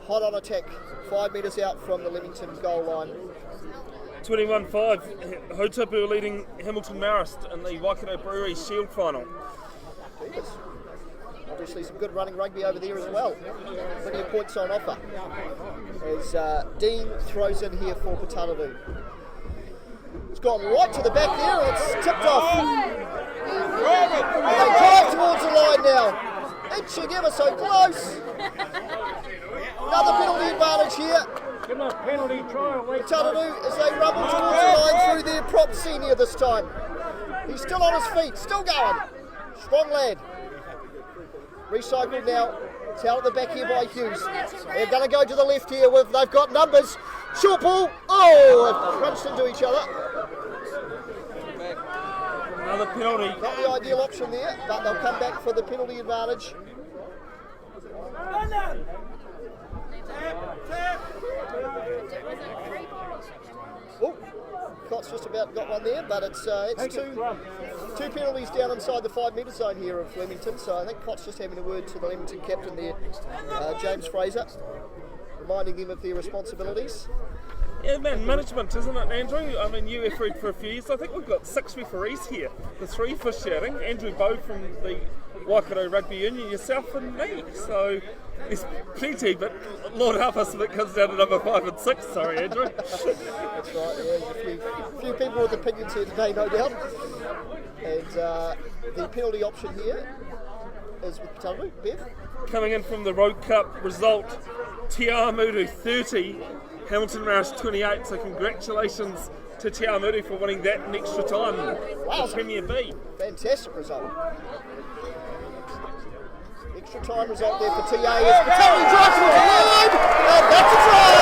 Hot on attack, 5 metres out from the Leamington goal line. 21-5, Hotupu leading Hamilton Marist in the Waikato Brewery Shield final. Jeepers. Obviously some good running rugby over there as well. Plenty of points on offer. As Dean throws in here for Putaruru. It's gone right to the back there and it's tipped off. And they drive towards the line now. Inching ever so close. Another penalty advantage here. Give them a penalty trial. Putaruru as they rumble towards the line through their prop senior this time. He's still on his feet, still going. Strong lad. Recycled now. It's out at the back here by Hughes. They're going to go to the left here with, they've got numbers. Short ball. Oh, they've crunched into each other. Another penalty. Not the ideal option there, but they'll come back for the penalty advantage. Oh, Cott's just about got one there, but it's two penalties down inside the 5 metre zone here of Leamington, so I think Cott's just having a word to the Leamington captain there, James Fraser, reminding them of their responsibilities. Yeah, man, management, isn't it, Andrew? I mean, you refereed for a few years. I think we've got 6 referees here. The 3 officiating, Andrew Bowe from the Waikato Rugby Union, yourself and me. So there's plenty, but Lord help us if it comes down to number 5 and 6. Sorry, Andrew. That's right, yeah, there's a few people with opinions here today, no doubt. And the penalty option here is with Putaruru. Bev? Coming in from the Road Cup result, Tiamutu 30, Hamilton Marist 28, so congratulations to Tiamutu for winning that in extra time. Wow. The Premier B. Fantastic result. Extra time result there for TA as Putaruru drives towards the line, and that's a try!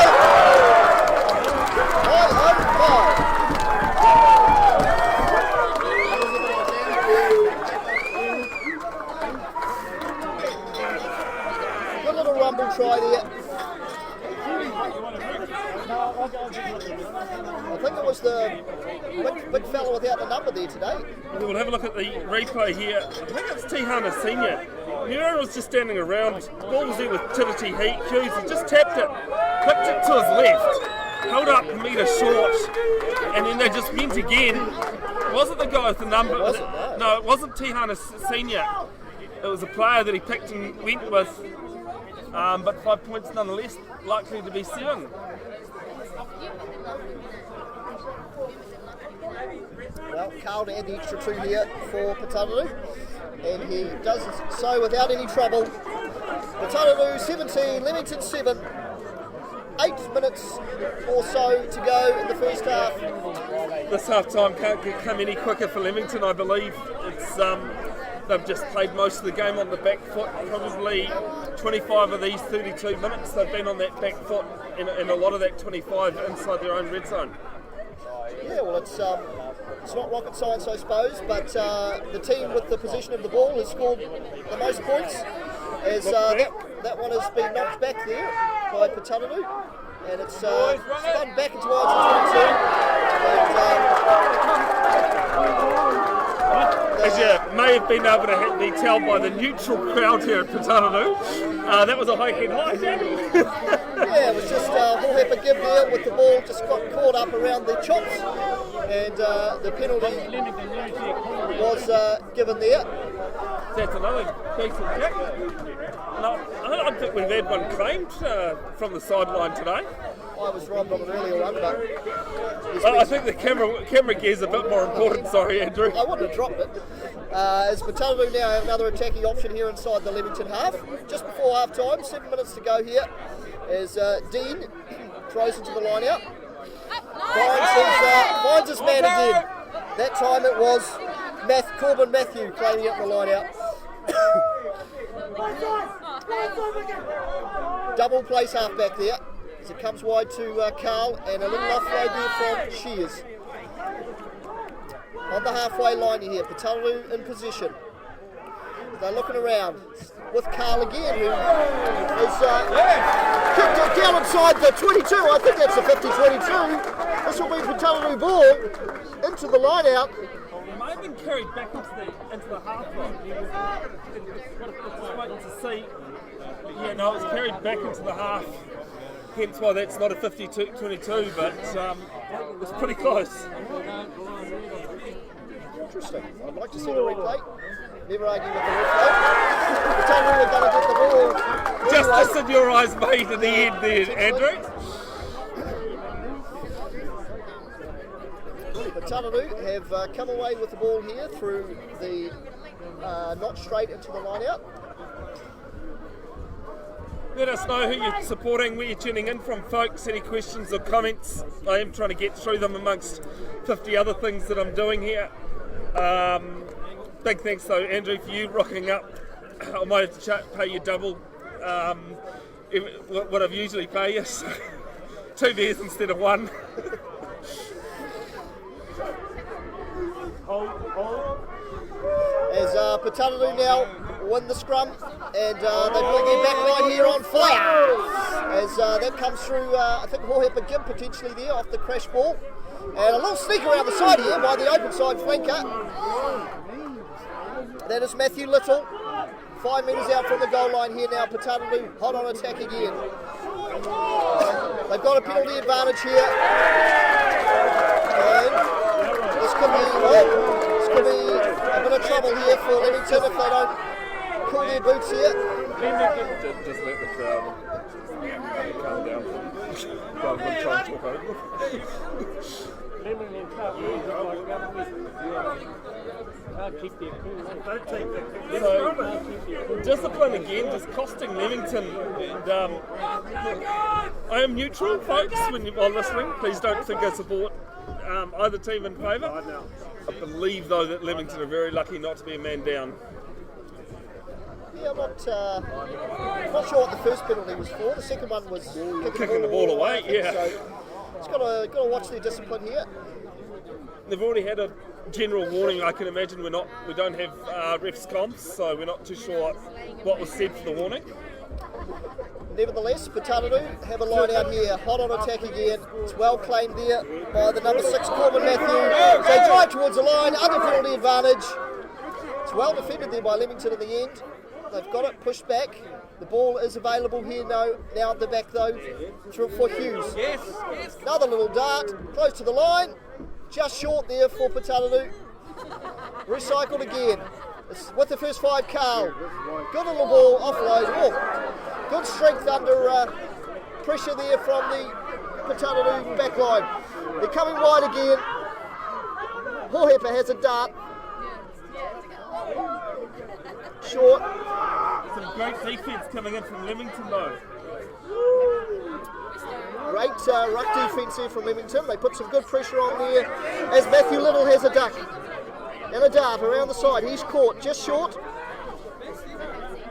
5-5. Good little rumble try there. I think it was the Big fella without the number there today. We'll have a look at the replay here. I think it's Tihana Senior. Nura was just standing around. The ball was there with Tititi Hughes. He just tapped it, clipped it to his left, held up a metre short, and then they just went again. It wasn't the guy with the number. No, it wasn't Tihana Senior. It was a player that he picked and went with. But 5 points nonetheless, likely to be 7. Well, Carl to add the extra 2 here for Putararu, and he does so without any trouble. Putararu 17, Leamington 7. 8 minutes or so to go in the first half. This half time can't come any quicker for Leamington, I believe. It's they've just played most of the game on the back foot. Probably 25 of these 32 minutes they've been on that back foot, and a lot of that 25 inside their own red zone. Yeah, well, it's not rocket science, I suppose, but the team with the possession of the ball has scored the most points. As that one has been knocked back there by Putararu, and it's spun back into towards the 22. As you may have been able to tell by the neutral crowd here at Putaruru, that was a high head high. Yeah, it was just a give there with the ball just got caught up around the chops, and the penalty was given there. That's another decent kick. No, I don't think we've had one claimed from the sideline today. I was robbed on an earlier run, but I think the camera gear is a bit more important. Sorry, Andrew. I wouldn't have dropped it. As Putararu now have another attacking option here inside the Leamington half. Just before half time, 7 minutes to go here, as Dean throws into the line out. Finds his man again. That time it was Corbin Matthew claiming up the line out. Double place halfback there. As it comes wide to Carl, and a little offload there from Shears. On the halfway line here, Putararu in position. They're looking around with Carl again, who is kicked it down inside the 22. I think that's the 50-22. This will be Putararu ball into the line out. It may have been carried back into the half line. Just waiting to see. Yeah, no, it was carried back into the half. Hence why that's not a 50-22, but it was pretty close. Interesting. I'd like to see the replay. Never argue with the replay. Putararu are going to get the ball. Justice in your eyes made in the end there, Andrew. Putararu have come away with the ball here through the not straight into the line out. Let us know who you're supporting, where you're tuning in from, folks. Any questions or comments? I am trying to get through them amongst 50 other things that I'm doing here. Big thanks though, Andrew, for you rocking up. I might have to pay you double what I've usually pay you. So 2 beers instead of 1. As Putararu now win the scrum, and they bring their back line here on fire. As that comes through, I think Hohepa Gibb potentially there off the crash ball. And a little sneak around the side here by the open side flanker. That is Matthew Little. 5 metres out from the goal line here now. Putararu hot on attack again. They've got a penalty advantage here. And this could be a bit of trouble here for Leamington if they don't cool their boots here. Just let the crowd calm down. Rather than try and talk over them. So, discipline again, just costing Leamington. And I am neutral, folks, while listening. Please don't think I support either team in favour. I believe, though, that Leamington are very lucky not to be a man down. Yeah, I'm not sure what the first penalty was for. The second one was kicking the ball away, yeah. So it's got to watch their discipline here. They've already had a general warning. I can imagine we don't have refs comps, so we're not too sure what was said for the warning. Nevertheless, Putararu have a line out here. Hot on attack again. It's well claimed there by the number 6, Corbin Matthew. They drive towards the line, under penalty advantage. It's well defended there by Leamington in the end. They've got it pushed back. The ball is available here now at the back though for Hughes. Yes. Another little dart, close to the line. Just short there for Putararu. Recycled again. It's with the first 5, Carl. Good little ball, offload. Oh, good strength under pressure there from the Putararu back line. They're coming wide again. Hohepa has a dart. Short. Some great defence coming in from Leamington though. Great ruck defence here from Leamington. They put some good pressure on there as Matthew Little has a duck. And a dart around the side. He's caught just short.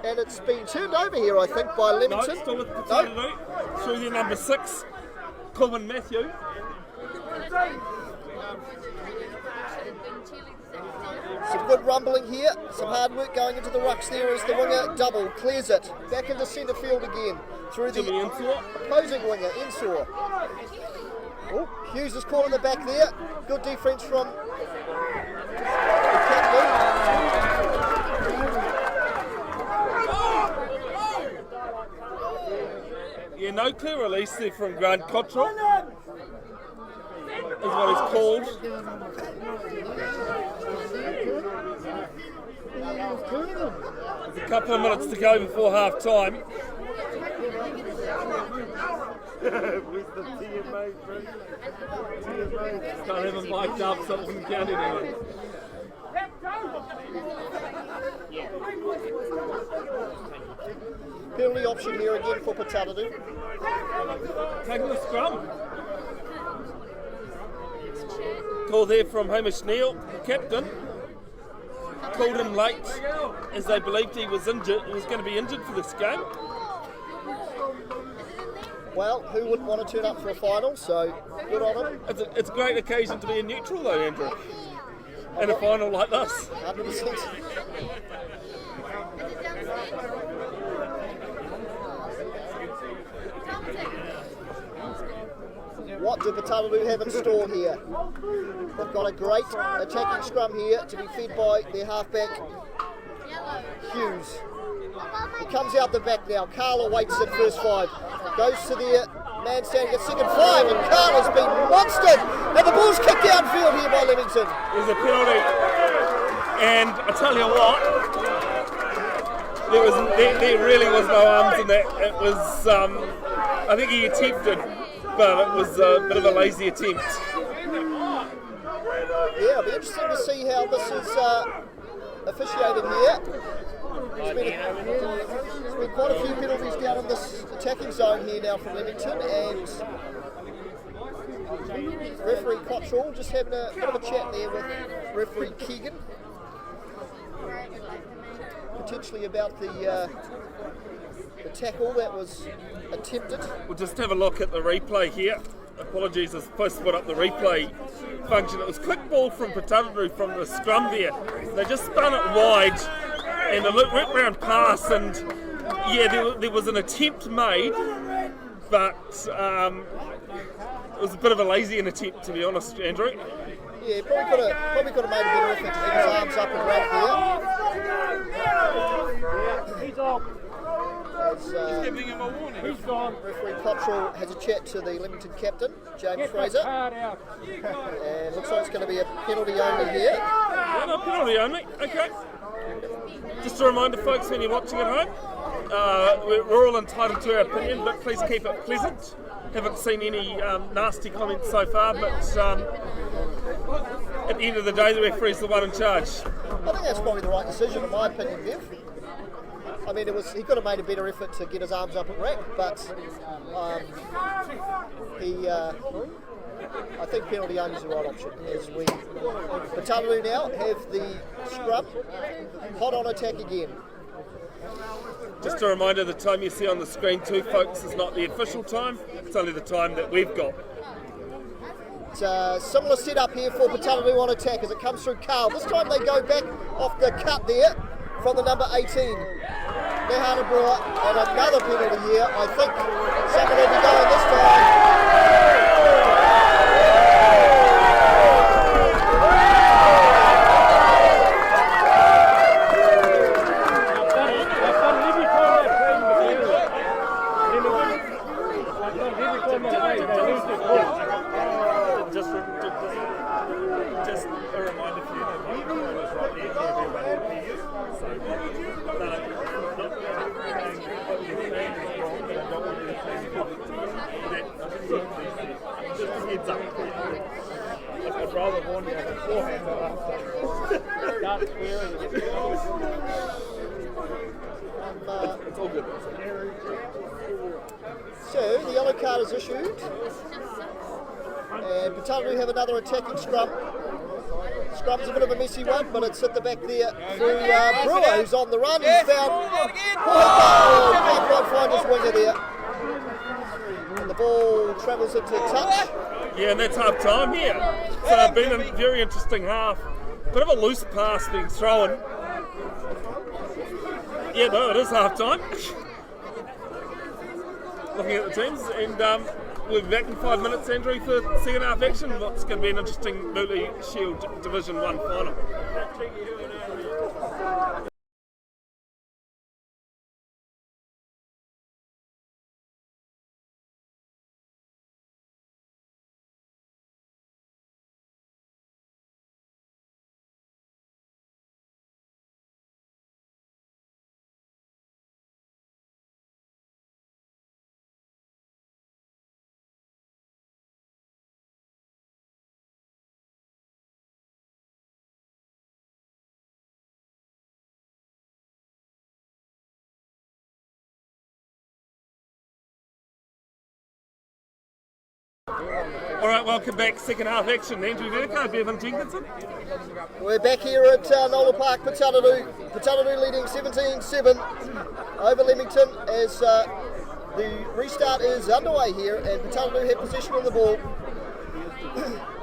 And it's been turned over here, I think, by Leamington. No, still with Putararu. Through their number 6, Corbin Matthew. Some good rumbling here. Some hard work going into the rucks there as the winger double clears it. Back into centre field again. Through the opposing winger, Ensor. Oh, Hughes is caught in the back there. Good defence from the captain. Yeah, no clear release there from Grant Cottrell. Is what he's called. There's a couple of minutes to go before half time. Can't have him mic'd up so it doesn't count anyone. Penalty option here again for Putararu. Taking the scrum. Call there from Hamish Neal, the captain. Called him late as they believed he was injured. He was going to be injured for this game. Well, who wouldn't want to turn up for a final? So good on him. It's a great occasion to be a neutral though, Andrew. In a final like this. 100%. What do Putararu have in store here? They've got a great attacking scrum here to be fed by their halfback, Hughes. He comes out the back now. Carl awaits at first 5. Goes to their man standing at second 5, and Carl has been monstered. And the ball's kicked downfield here by Leamington. There's a penalty. And I tell you what, there really was no arms in that. It was, I think he attempted, but it was a bit of a lazy attempt. Yeah, it'll be interesting to see how this is officiated here. There's been quite a few penalties down in this attacking zone here now from Leamington, and referee Cottrell just having a bit of a chat there with referee Keegan, potentially about the tackle that was attempted. We'll just have a look at the replay here. Apologies, I was supposed to put up the replay function. It was quick ball from Putararu from the scrum there. They just spun it wide and a went round pass, and yeah, there was an attempt made, but it was a bit of a lazy attempt, to be honest, Andrew. Yeah, probably could have made a better effort to get his arms up and wrap there. He's off. He's giving him a warning. He's gone. Referee Cottrell has a chat to the Leamington captain, James Get Fraser, that card out. and looks like it's going to be a penalty only here. Yeah, no, penalty only. Okay. Just a reminder, folks, when you're watching at home, we're all entitled to our opinion, but please keep it pleasant. Haven't seen any nasty comments so far, but at the end of the day, the referee's the one in charge. I think that's probably the right decision, in my opinion, Bev. I mean, he could have made a better effort to get his arms up and wrap, but I think penalty only is the right option. As we Putararu now have the scrum, hot on attack again. Just a reminder, the time you see on the screen too, folks, is not the official time. It's only the time that we've got. It's a similar setup here for Putararu on attack as it comes through Carl. This time they go back off the cut there from the number 18. Nehana Brewer, and another penalty here. I think someone will be going this time. Just a reminder for you. Just a heads up. I'd rather warn you beforehand. Start swearing. It's all good. So the yellow card is issued. And Putararu have another attacking scrum. Scrum's a bit of a messy one, but it's at the back there through Brewer, who's on the run. He's found. Oh, can't quite find his winger there. And the ball travels into touch. Yeah, and that's half time here. So it's been a very interesting half. Bit of a loose pass being thrown. Yeah, no, it is half time. Looking at the teams, and we'll be back in 5 minutes, Andrew, for second half action. What's going to be an interesting Mooloo Shield Division 1 final. Alright, welcome back. Second half action. Andrew Vercoe, Bevin, Jenkinson. We're back here at Nola Park, Putararu. Putararu leading 17-7 over Leamington as the restart is underway here, and Putararu have possession of the ball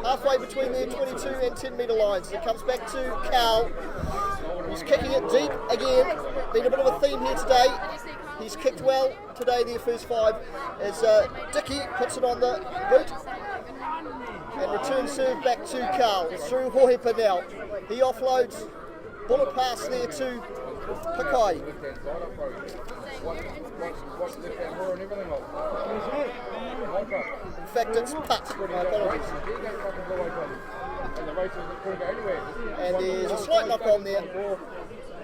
halfway between their 22 and 10 metre lines. It comes back to Cal. He's kicking it deep again. Been a bit of a theme here today. He's kicked well today, their first five, as Dickey puts it on the boot and return serve back to Carl through Hohepa now. He offloads, bullet pass there to Pakai. In fact, it's Putt. My apologies. And there's a slight knock on there.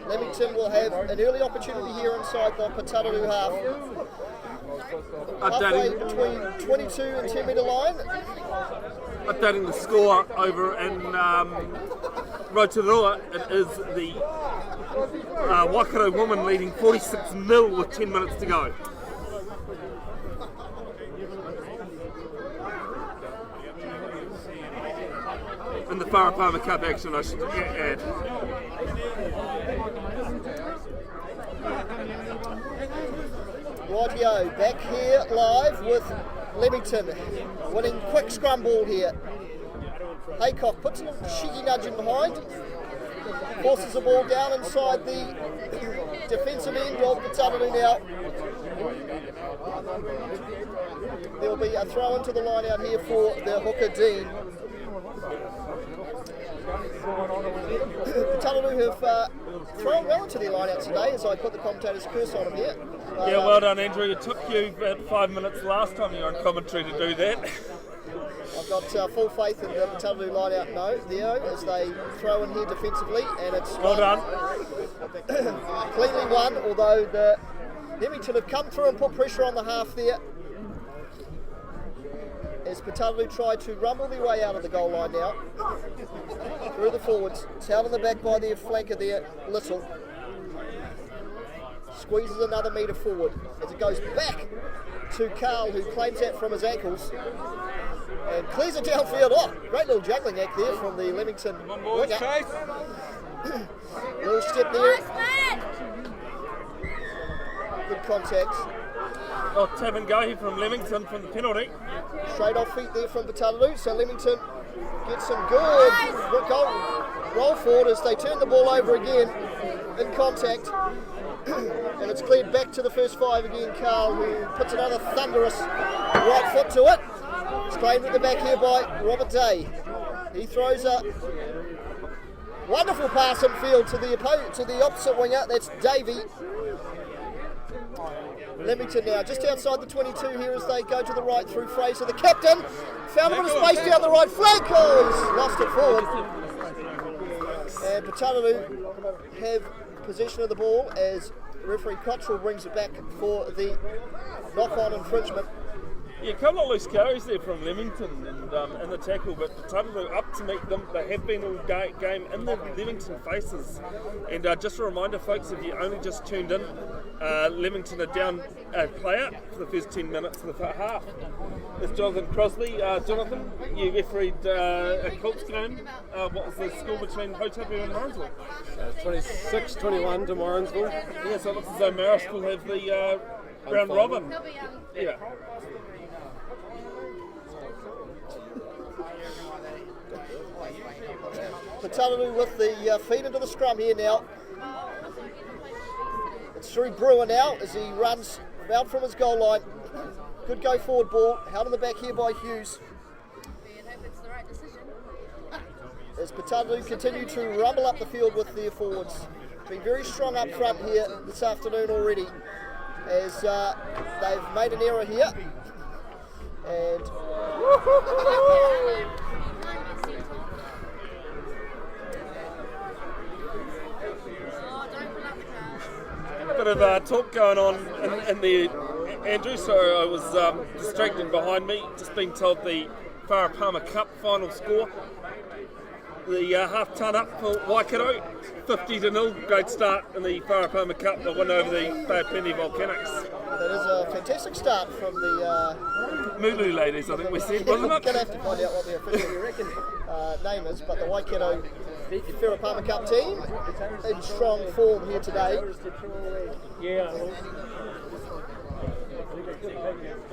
Leamington will have an early opportunity here inside the Putararu half. Halfway between 22 and 10 metre line. Updating the score over in Rotorua, it is the Waikato woman leading 46-0 with 10 minutes to go. In the Wharapama Cup action, I should add. Rightio, back here live with Leamington, winning quick scrum ball here. Haycock puts a little cheeky nudge in behind, forces the ball down inside the defensive end of Putararu now. There will be a throw into the line out here for the hooker Dean. Putararu have thrown well into their line out today, as I put the commentator's curse on them here. Yeah, well done, Andrew. It took you about 5 minutes last time you were on commentary to do that. I've got full faith in the Putararu line out now, as they throw in here defensively, and it's well done. Cleanly won, although the Leamington have come through and put pressure on the half there, as Putararu try to rumble their way out of the goal line now. Through the forwards, it's held in the back by their flanker there, Little. Squeezes another metre forward as it goes back to Carl, who claims that from his ankles and clears it downfield. Oh, great little juggling act there from the Leamington winger. Little step there. Good contact. Oh, tap and go here from Leamington from the penalty. Straight off feet there from Putararu, so Leamington gets some good roll forward as they turn the ball over again in contact. And it's cleared back to the first 5 again, Carl, who puts another thunderous right foot to it. It's claimed at the back here by Robert Day. He throws a wonderful pass in field to the opposite winger. That's Davey. Leamington now just outside the 22 here as they go to the right through Fraser. The captain found a bit of space down the right flank. Oh, he's lost it forward. And Putararu have possession of the ball as referee Cottrell brings it back for the knock-on infringement. Yeah, a couple of loose carries there from Leamington and in the tackle, but Putararu up to meet them. They have been all game in the Leamington faces. And just a reminder, folks, if you only just tuned in, Leamington are down a player for the first 10 minutes of the half. It's Jonathan Crosby. Jonathan, you refereed a Colts game. What was the score between Putaruru and Morrinsville? 26-21 to Morrinsville. Yeah, so it looks as though Marist will have the round robin. Yeah. Putaruru with the feed into the scrum here now. It's through Brewer now as he runs out from his goal line. Good go forward ball, held in the back here by Hughes. As Putaruru continue to rumble up the field with their forwards. Been very strong up front here this afternoon already as they've made an error here. And bit of talk going on in the Andrew, so I was distracted behind me. Just been told the Whara Palmer Cup final score. The half ton up for Waikato, 50-0. Great start in the Whara Palmer Cup. They won over the Bay of Plenty Volcanics. That is a fantastic start from the Mooloo ladies, I think we said, wasn't it? We're going to have to find out what their official name is, but the Waikato Whara Palmer Cup team in strong form here today. Yeah.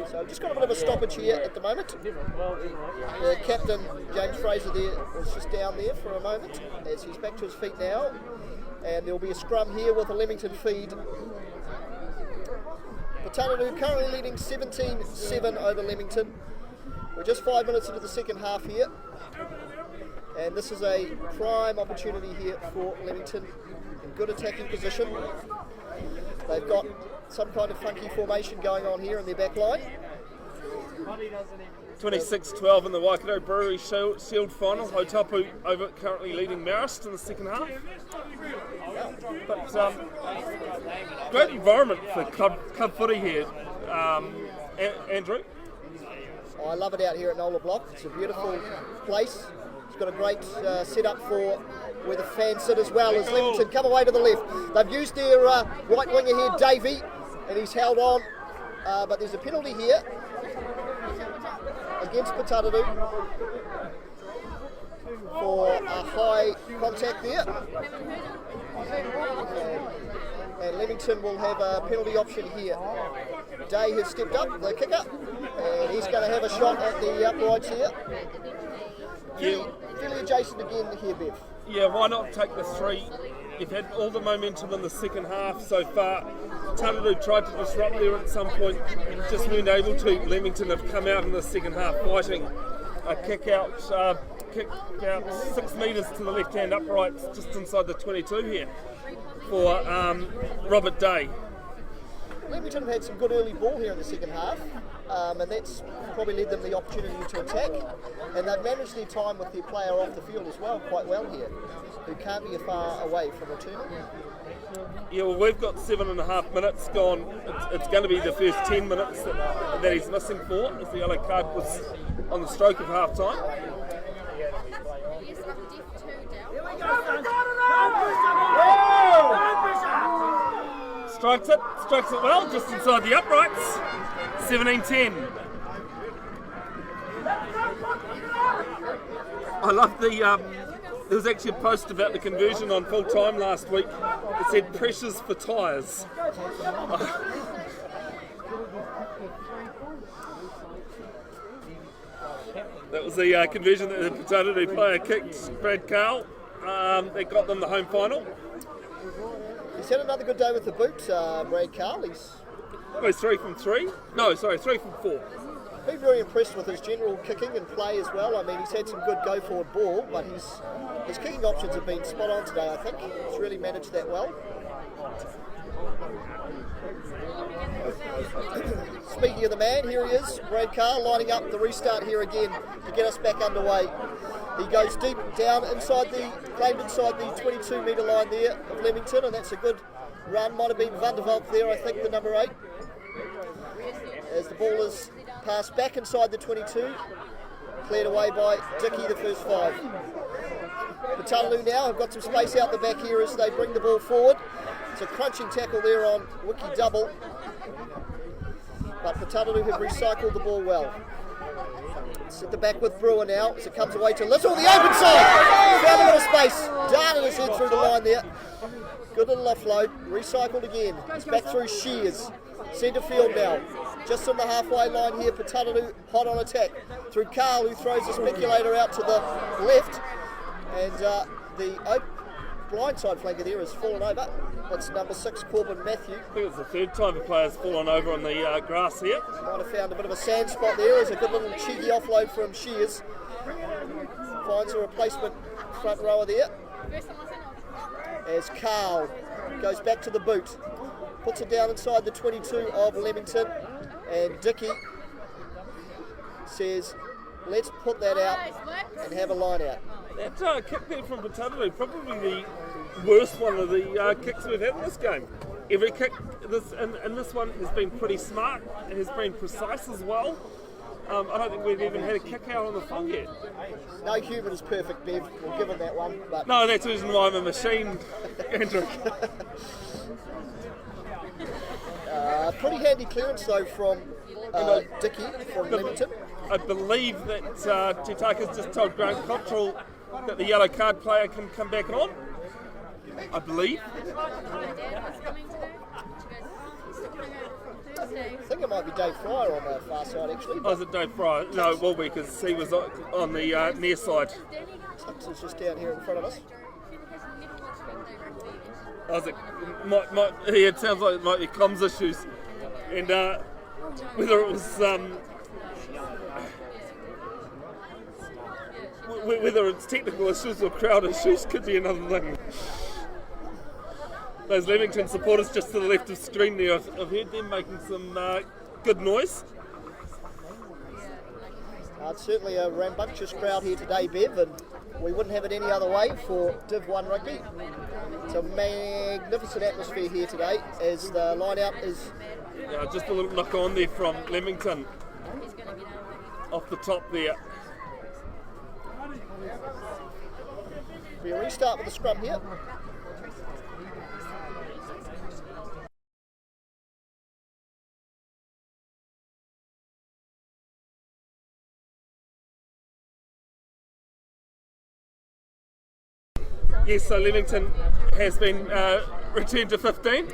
So just got a bit of a stoppage here at the moment. The captain, James Fraser, there was just down there for a moment as he's back to his feet now. And there will be a scrum here with a Leamington feed. Putararu currently leading 17-7 over Leamington. We're just 5 minutes into the second half here. And this is a prime opportunity here for Leamington in good attacking position. They've got some kind of funky formation going on here in their back line. 26-12 in the Waikato Brewery Shield final. Hotapu over currently leading Marist in the second half. But great environment for club footy here, Andrew. I love it out here at Nola Block. It's a beautiful place. It's got a great setup for where the fans sit as well as Leamington come away to the left. They've used their right winger here, Davey, and he's held on, but there's a penalty here against Putararu for a high contact there. And Leamington will have a penalty option here. Day has stepped up, the kicker, and he's going to have a shot at the uprights here. Fairly adjacent again here, Bev. Yeah, why not take the three? You've had all the momentum in the second half so far. Putararu tried to disrupt there at some point, just weren't able to. Leamington have come out in the second half fighting. A kick out 6 metres to the left-hand uprights, just inside the 22 here for Robert Day. Leamington have had some good early ball here in the second half, and that's probably led them the opportunity to attack. And they've managed their time with their player off the field as well, quite well here, who can't be far away from returning. Yeah, well, we've got 7.5 minutes gone. It's going to be the first 10 minutes that he's missing for, as the yellow card was on the stroke of half time. Strikes it well, just inside the uprights. 17-10. I love the. There was actually a post about the conversion on full time last week. It said pressures for tyres. That was the conversion that the Putararu player kicked, Brad Carl. That got them the home final. He's had another good day with the boot, Brad Carl. He's Oh, 3 from 3? No, sorry, 3 from 4. been very impressed with his general kicking and play as well. I mean, he's had some good go-forward ball, but his kicking options have been spot on today, I think. He's really managed that well. Speaking of the man, here he is, Brad Carr, lining up the restart here again to get us back underway. He goes deep down claimed inside the 22-metre line there of Leamington, and that's a good run. Might have been Van der Valk there, I think, the number 8. As the ball is passed back inside the 22, cleared away by Dickey, the first 5. Putararu now have got some space out the back here as they bring the ball forward. It's a crunching tackle there on Wiki Double, but Putararu have recycled the ball well. It's at the back with Brewer now as it comes away to Little, the open side! Found a bit of space, darted his head through the line there. Good little offload, recycled again. It's back through Shears. Centre field now, just on the halfway line here. Putararu hot on attack through Carl, who throws the speculator out to the left, and the blindside flanker there has fallen over. That's number 6, Corbin Matthew. I think it's the third time a player's fallen over on the grass here. Might have found a bit of a sand spot there. There's a good little cheeky offload from Shears. Finds a replacement front rower there. As Carl goes back to the boot. Puts it down inside the 22 of Leamington, and Dickey says, let's put that out and have a line out. That kick there from Putararu, probably the worst one of the kicks we've had in this game. Every kick in this one has been pretty smart, it has been precise as well. I don't think we've even had a kick out on the full yet. No human is perfect, Bev. We'll give him that one. But no, that's the reason why I'm a machine, Andrew. Pretty handy clearance though from Dickey from Leamington. I believe that Titaka's just told Grant Cottrell that the yellow card player can come back on. I believe. I think it might be Dave Fryer on the far side actually. Oh, is it Dave Fryer? No, it will be because he was on the near side. It's just down here in front of us. It sounds like it might be comms issues, and whether it was whether it's technical issues or crowd issues could be another thing. Those Leamington supporters just to the left of screen there, I've heard them making some good noise. It's certainly a rambunctious crowd here today, Bev, and we wouldn't have it any other way for Div 1 rugby. It's a magnificent atmosphere here today as the line out is... just a little knock on there from Leamington off the top there. We restart with the scrum here. Yes, so Leamington has been returned to 15.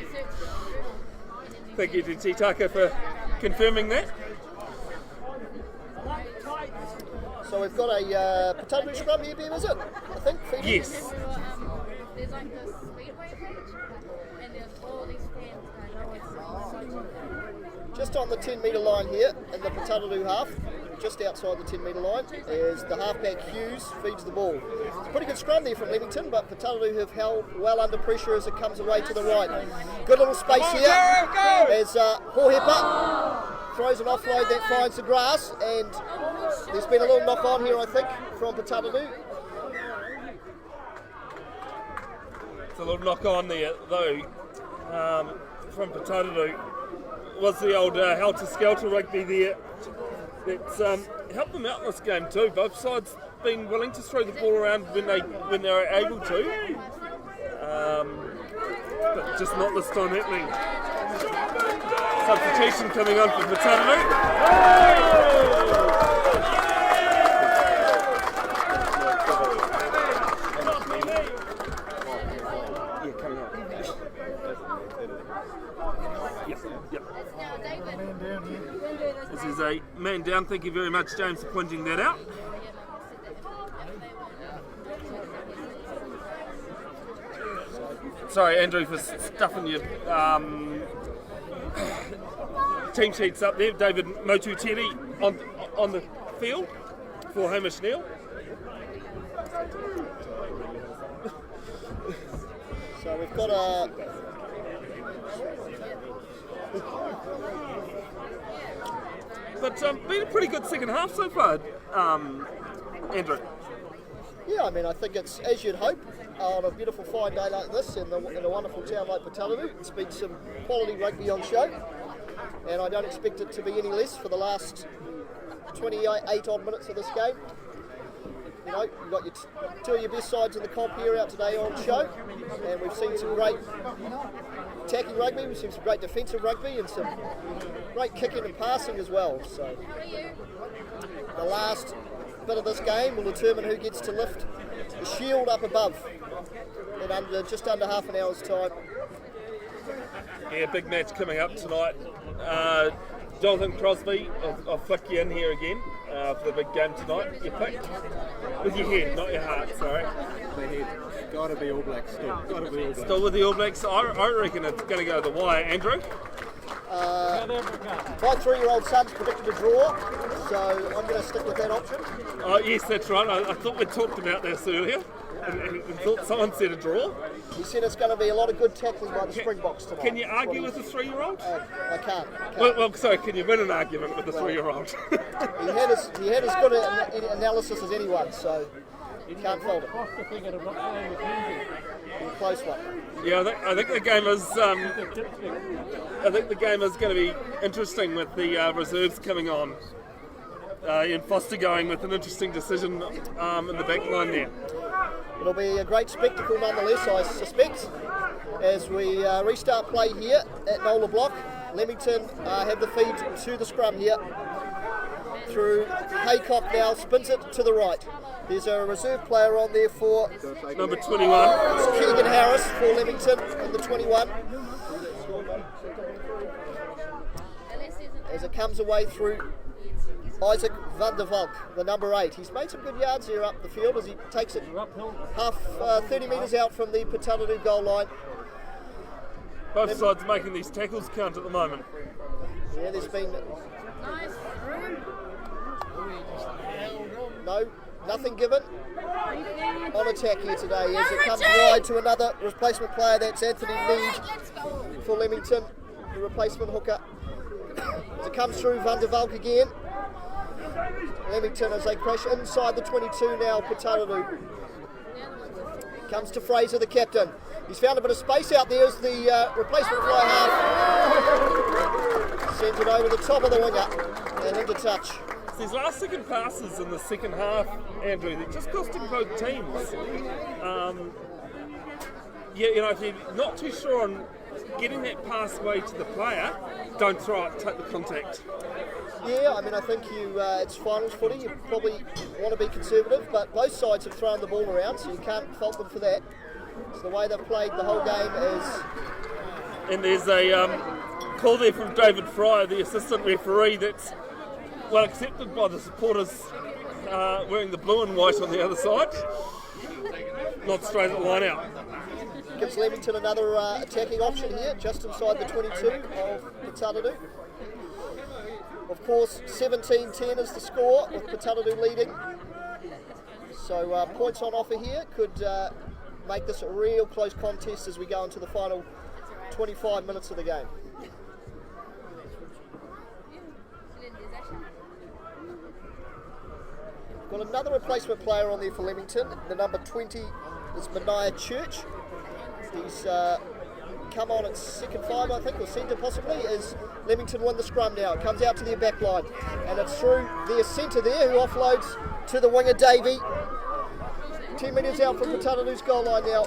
Thank you to Titaka for confirming that. So we've got a Putararu scrum here, Bev, is it? I think. Feeding. Yes. There's like this speedway page, and there's all these fans. Just on the 10-metre line here in the Putararu half, just outside the 10-metre line, is the halfback Hughes feeds the ball. It's a pretty good scrum there from Leamington, but Putararu have held well under pressure as it comes away to the right. Good little space here as Hohepa throws an offload that finds the grass, and there's been a little knock on here, I think, from Putararu. It's a little knock on there, though, from Putararu. Was the old helter-skelter rugby there that's helped them out in this game too. Both sides been willing to throw the ball around when they are able to, but just not this time happening. Substitution coming on for Putararu. This is a man down. Thank you very much, James, for pointing that out. sorry, Andrew, for stuffing your team sheets up there. David Motuteri on the field for Hamish Neal. So we've got a... But been a pretty good second half so far, Andrew. Yeah, I mean, I think it's as you'd hope on a beautiful fine day like this in a wonderful town like Putararu. It's been some quality rugby on show, and I don't expect it to be any less for the last 28 odd minutes of this game. You know, you've got your two of your best sides in the comp here out today on show, and we've seen some great attacking rugby, we've seen some great defensive rugby, and some great kicking and passing as well. So the last bit of this game will determine who gets to lift the shield up above in just under half an hour's time. Yeah, big match coming up tonight. Jonathan Crosby, I'll flick you in here again for the big game tonight. You pick with your head, not your heart, sorry. The head. Gotta be All Blacks still. Gotta be All Blacks. Still with the All Blacks. I reckon it's going to go to the wire. Andrew? My 3-year-old son's predicted a draw, so I'm going to stick with that option. Oh, yes, that's right. I thought we talked about this earlier. And thought someone said a draw. He said it's going to be a lot of good tackling by the Springboks tonight. Can you argue with a 3-year-old? I can't. Well, sorry, can you win an argument with a 3-year-old? He had as good an analysis as anyone, so you can't fault it. A close one. Yeah, I think the game is. I think the game is going to be interesting with the reserves coming on. Ian Foster going with an interesting decision in the back line there. It'll be a great spectacle nonetheless, I suspect, as we restart play here at Nola Block. Leamington have the feed to the scrum here. Through Haycock now, spins it to the right. There's a reserve player on there for number 21. It's Keegan Harris for Leamington in the 21. As it comes away through Isaac van der Valk, the number 8. He's made some good yards here up the field as he takes it half 30 metres out from the Putararu goal line. Both sides making these tackles count at the moment. Yeah, there's been nothing given on attack here today as it comes wide to another replacement player. That's Anthony Mead for Leamington, the replacement hooker. As it comes through, Van der Valk again. Leamington as they crash inside the 22 now, Putaruru. Comes to Fraser, the captain. He's found a bit of space out there as the replacement fly half sends it over the top of the winger and into touch. These last second passes in the second half, Andrew, they're just costing both teams. Yeah, you know, if you're not too sure on getting that pass away to the player, don't throw it, take the contact. Yeah, I mean, I think it's finals footy, you probably want to be conservative, but both sides have thrown the ball around, so you can't fault them for that. It's the way they've played the whole game is... And there's a call there from David Fryer, the assistant referee, that's well accepted by the supporters wearing the blue and white on the other side. Not straight at the line out. Gives Leamington another attacking option here, just inside the 22 of Putararu. Of course, 17-10 is the score, with Putararu leading. So points on offer here could make this a real close contest as we go into the final 25 minutes of the game. Got another replacement player on there for Leamington. The number 20 is Mania Church. He's come on at second five, I think, or centre possibly, as Leamington win the scrum now. It comes out to their back line, and it's through their centre there, who offloads to the winger Davey. 10 metres out from Putararu's goal line now.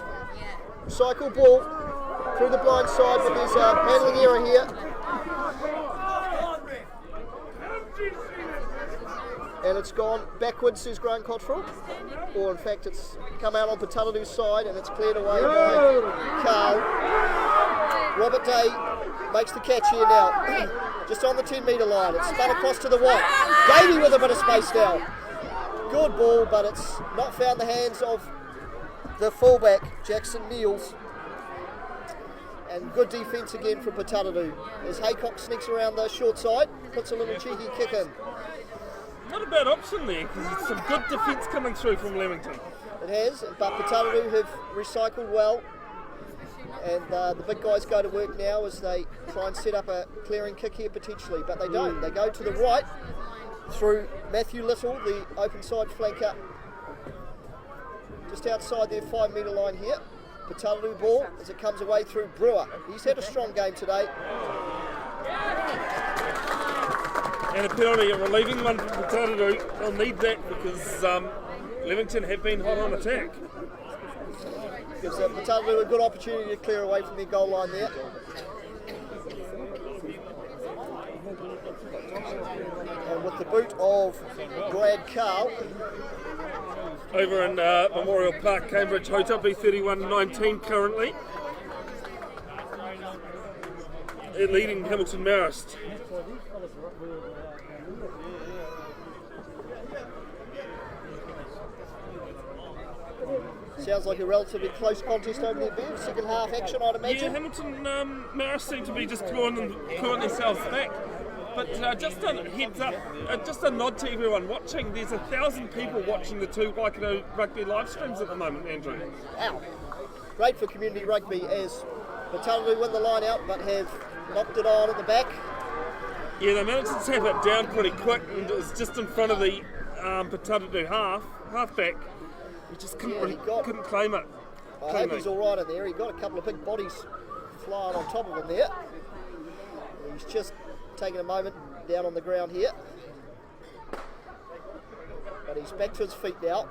Cycle ball through the blind side, but there's a handling error here. And it's gone backwards, says Grant Cottrell. Or in fact, it's come out on Putararu's side and it's cleared away by Carl. Robert Day makes the catch here now. Just on the 10 metre line. It's spun across to the white. Davey with a bit of space now. Good ball, but it's not found the hands of the fullback, Jackson Niels. And good defence again from Putararu as Haycock sneaks around the short side, puts a little cheeky kick in. Not a bad option there, because it's some good defence coming through from Leamington. It has, but Putararu have recycled well. And the big guys go to work now as they try and set up a clearing kick here potentially, but they don't. They go to the right through Matthew Little, the open side flanker, just outside their 5 metre line here. Putararu ball as it comes away through Brewer. He's had a strong game today. And a penalty, a relieving one from Putararu. They'll need that because Leamington have been hot on attack. Gives Putararu a good opportunity to clear away from their goal line there. And with the boot of Brad Carl. Over in Memorial Park, Cambridge, Hotapi 31-19 currently. Leading Hamilton Marist. Sounds like a relatively close contest over there, Bev. Second half action, I'd imagine. Yeah, Hamilton Marist seem to be just clawing themselves back. But just a heads up, just a nod to everyone watching. There's 1,000 people watching the two Waikato rugby live streams at the moment, Andrew. Wow. Great for community rugby as Putararu win the line out but have knocked it on at the back. Yeah, they managed to tap it down pretty quick and it was just in front of the Putararu halfback. He just couldn't claim it. I hope he's all right in there. He got a couple of big bodies flying on top of him there. He's just taking a moment down on the ground here. But he's back to his feet now.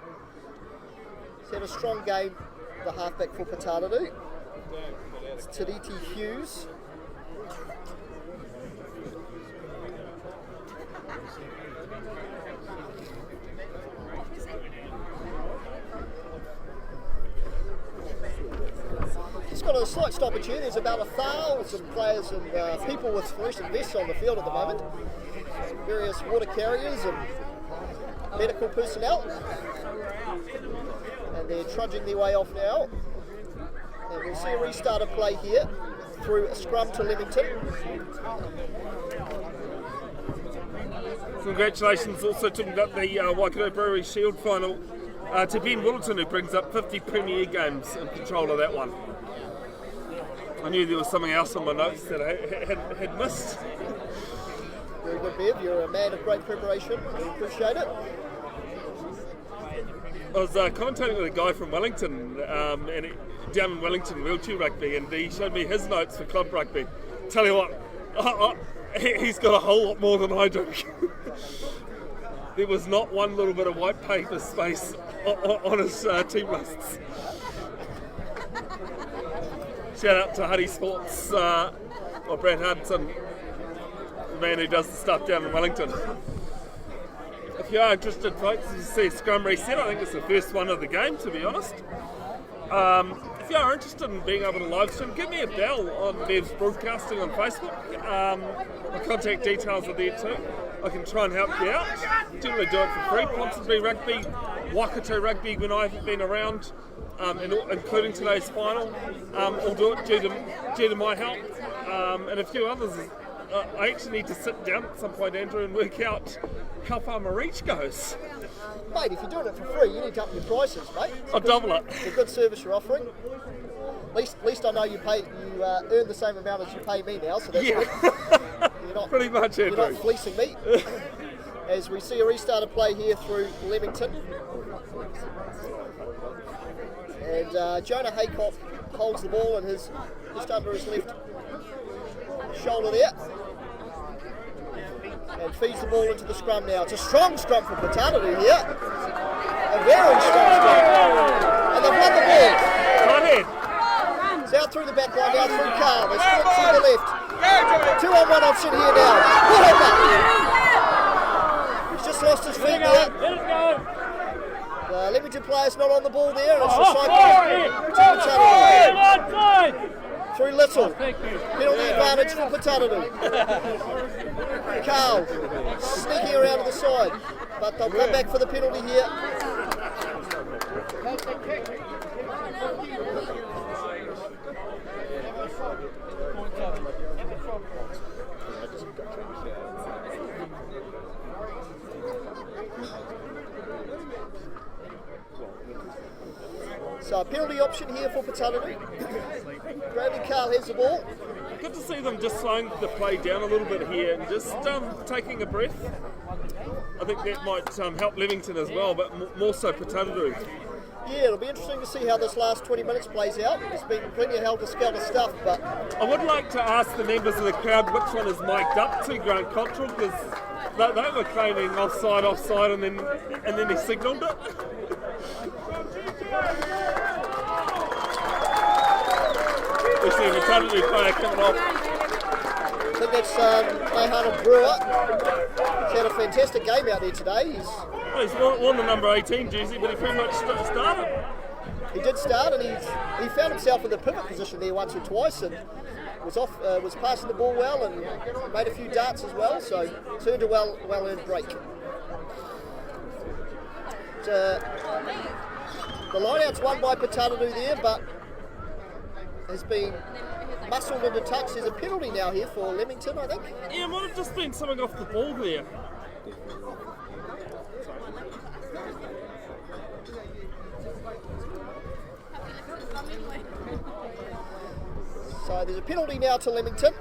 He's had a strong game, the halfback for Putararu. It's Tiriti Hughes. It's got a slight stoppage here. There's about 1,000 players and people with fluorescent vests on the field at the moment. Various water carriers and medical personnel. And they're trudging their way off now. And we'll see a restart of play here through a scrum to Leamington. Congratulations also to the Waikato Brewery Shield final to Ben Willerton, who brings up 50 Premier games in control of that one. I knew there was something else on my notes that I had missed. Very good, Bev. You're a man of great preparation. We appreciate it. I was commentating with a guy from Wellington, down in Wellington, wheelchair rugby, and he showed me his notes for club rugby. Tell you what, he's got a whole lot more than I do. There was not one little bit of white paper space on his team lists. Shout out to Huddy Sports, or Brad Hudson, the man who does the stuff down in Wellington. If you are interested, folks, you see a scrum reset. I think it's the first one of the game, to be honest. If you are interested in being able to live stream, give me a bell on Bev's Broadcasting on Facebook. My contact details are there too. I can try and help you out. Generally do it for free. Ponsonby Rugby, Waikato Rugby when I have been around, including today's final. I'll do it due to my help and a few others. I actually need to sit down at some point, Andrew, and work out how far my reach goes. Mate, if you're doing it for free, you need to up your prices, mate. I'll double it. It's a good service you're offering. At least I know you earn the same amount as you pay me now, so that's good. You're not, pretty much, Andrew. You're not fleecing me. As we see a restart of play here through Leamington. And Jonah Haycock holds the ball and just under his left shoulder there. And feeds the ball into the scrum now. It's a strong scrum from Putararu here. A very strong scrum. And they've won the ball. Go ahead. It's out through the back line, now through Carl. They split to the left. 2-on-1 option here now. He's just lost his feet there. The Leamington player's not on the ball there. It's recycled to Putararu. Through Little. Penalty advantage for Putararu. Carl sneaking around to the side. But they'll come back for the penalty here. So a penalty option here for Putaruru. Bradley Carl has the ball. Good to see them just slowing the play down a little bit here and just taking a breath. I think that might help Leamington as well, but more so Putaruru. Yeah, it'll be interesting to see how this last 20 minutes plays out. There's been plenty of helter-skelter stuff, but... I would like to ask the members of the crowd which one is mic'd up to Grant Cottrell, because they were claiming offside, and then he signalled it. We see a Putaruru player coming off. I think that's Mahana Brewer. He's had a fantastic game out there today. He's won the number 18 jersey, but he pretty much started. He did start, and he found himself in the pivot position there once or twice, and was passing the ball well and made a few darts as well. So turned a well-earned break. The line-out's won by Putaruru there, but has been muscled into touch. There's a penalty now here for Leamington, I think. Yeah, it might have just been something off the ball there. So there's a penalty now to Leamington.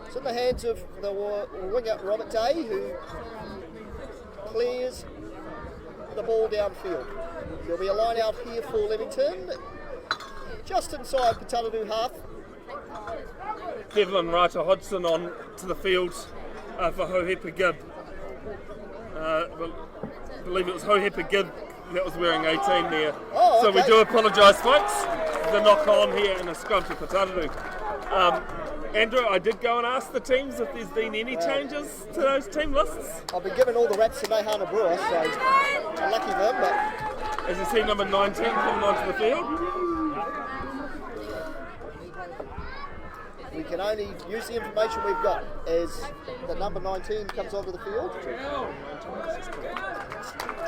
It's in the hands of the winger Robert Day, who clears the ball downfield. There'll be a line out here for Leamington, just inside Putaruru half. Devlin Rata Hodgson on to the field for Hohepa Gibb. I believe it was Hohepa Gibb that was wearing 18 there. Oh, so okay. we do apologise, folks. The knock on here in a scrum to Putaruru. Andrew, I did go and ask the teams if there's been any changes to those team lists. I've been given all the raps to Mahana Brewer, so unlucky them, but... As you see, number 19 coming onto the field. We can only use the information we've got as the number 19 comes onto the field.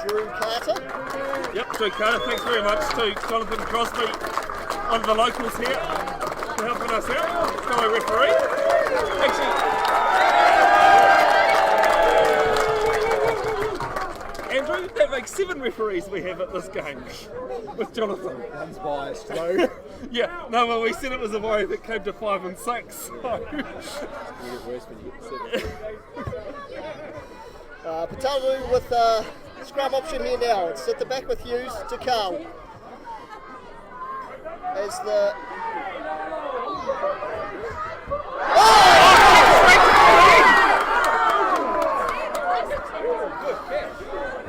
Drew Carter. Yep, Drew Carter. Thanks very much to Jonathan Crosby, one of the locals here, for helping us out. Fellow referee. Actually, Andrew, that makes 7 referees we have at this game with Jonathan. One's biased, though. Yeah, no, well, we said it was a worry that came to 5 and 6. So. You get worse when you get 7. Putaruru with scrum option here now. It's at the back with Hughes to Carl. As the...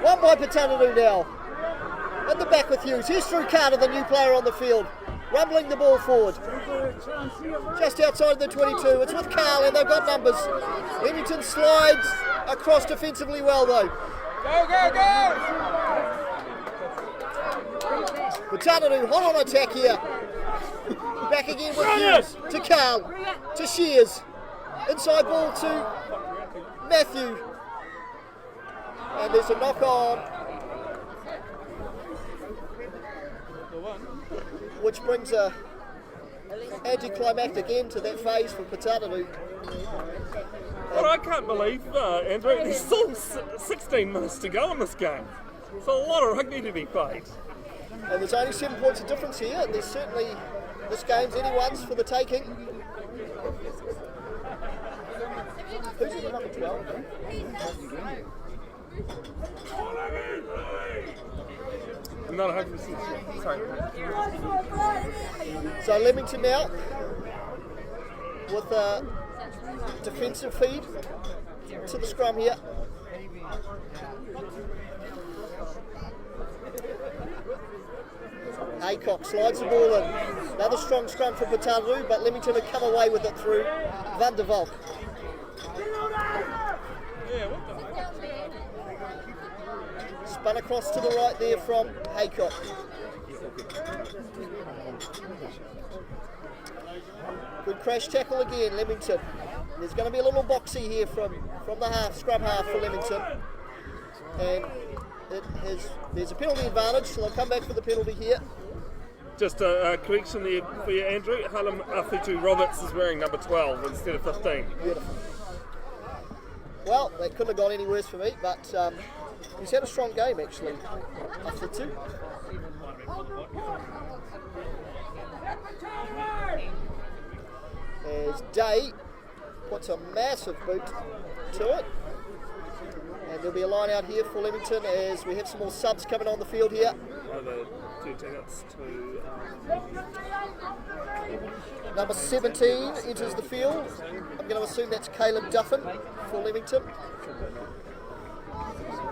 One by Putaruru now. At the back with Hughes. Here's Drew Carter, the new player on the field. Rumbling the ball forward. Just outside the 22. It's with Carl and they've got numbers. Leamington slides across defensively well though. Go, go, go! Putaruru hot on attack here. Back again with Hughes. To Carl. To Shears. Inside ball to Matthew. And there's a knock on. Which brings a anticlimactic end to that phase for Putaruru. What I can't believe, Andrew, there's still 16 minutes to go in this game. It's a lot of rugby to be played. And there's only 7 points of difference here. There's certainly, this game's anyone's for the taking. Who's in the number 12? I'm not 100% sorry. So Leamington now with a defensive feed to the scrum here. Aycock slides the ball in. Another strong scrum for Putaruru, but Leamington have come away with it through Van der Valk. Spun across to the right there from Haycock. Good crash tackle again, Leamington. There's going to be a little boxy here from the scrum half for Leamington. And there's a penalty advantage, so they'll come back for the penalty here. Just a correction there for you, Andrew. Hallam Afitu Roberts is wearing number 12 instead of 15. Beautiful. Well, that couldn't have gone any worse for me, but he's had a strong game actually. Afitu. As Day puts a massive boot to it. And there'll be a line out here for Leamington as we have some more subs coming on the field here. Over 2 tickets to Number 17 enters the field. I'm going to assume that's Caleb Duffin for Leamington.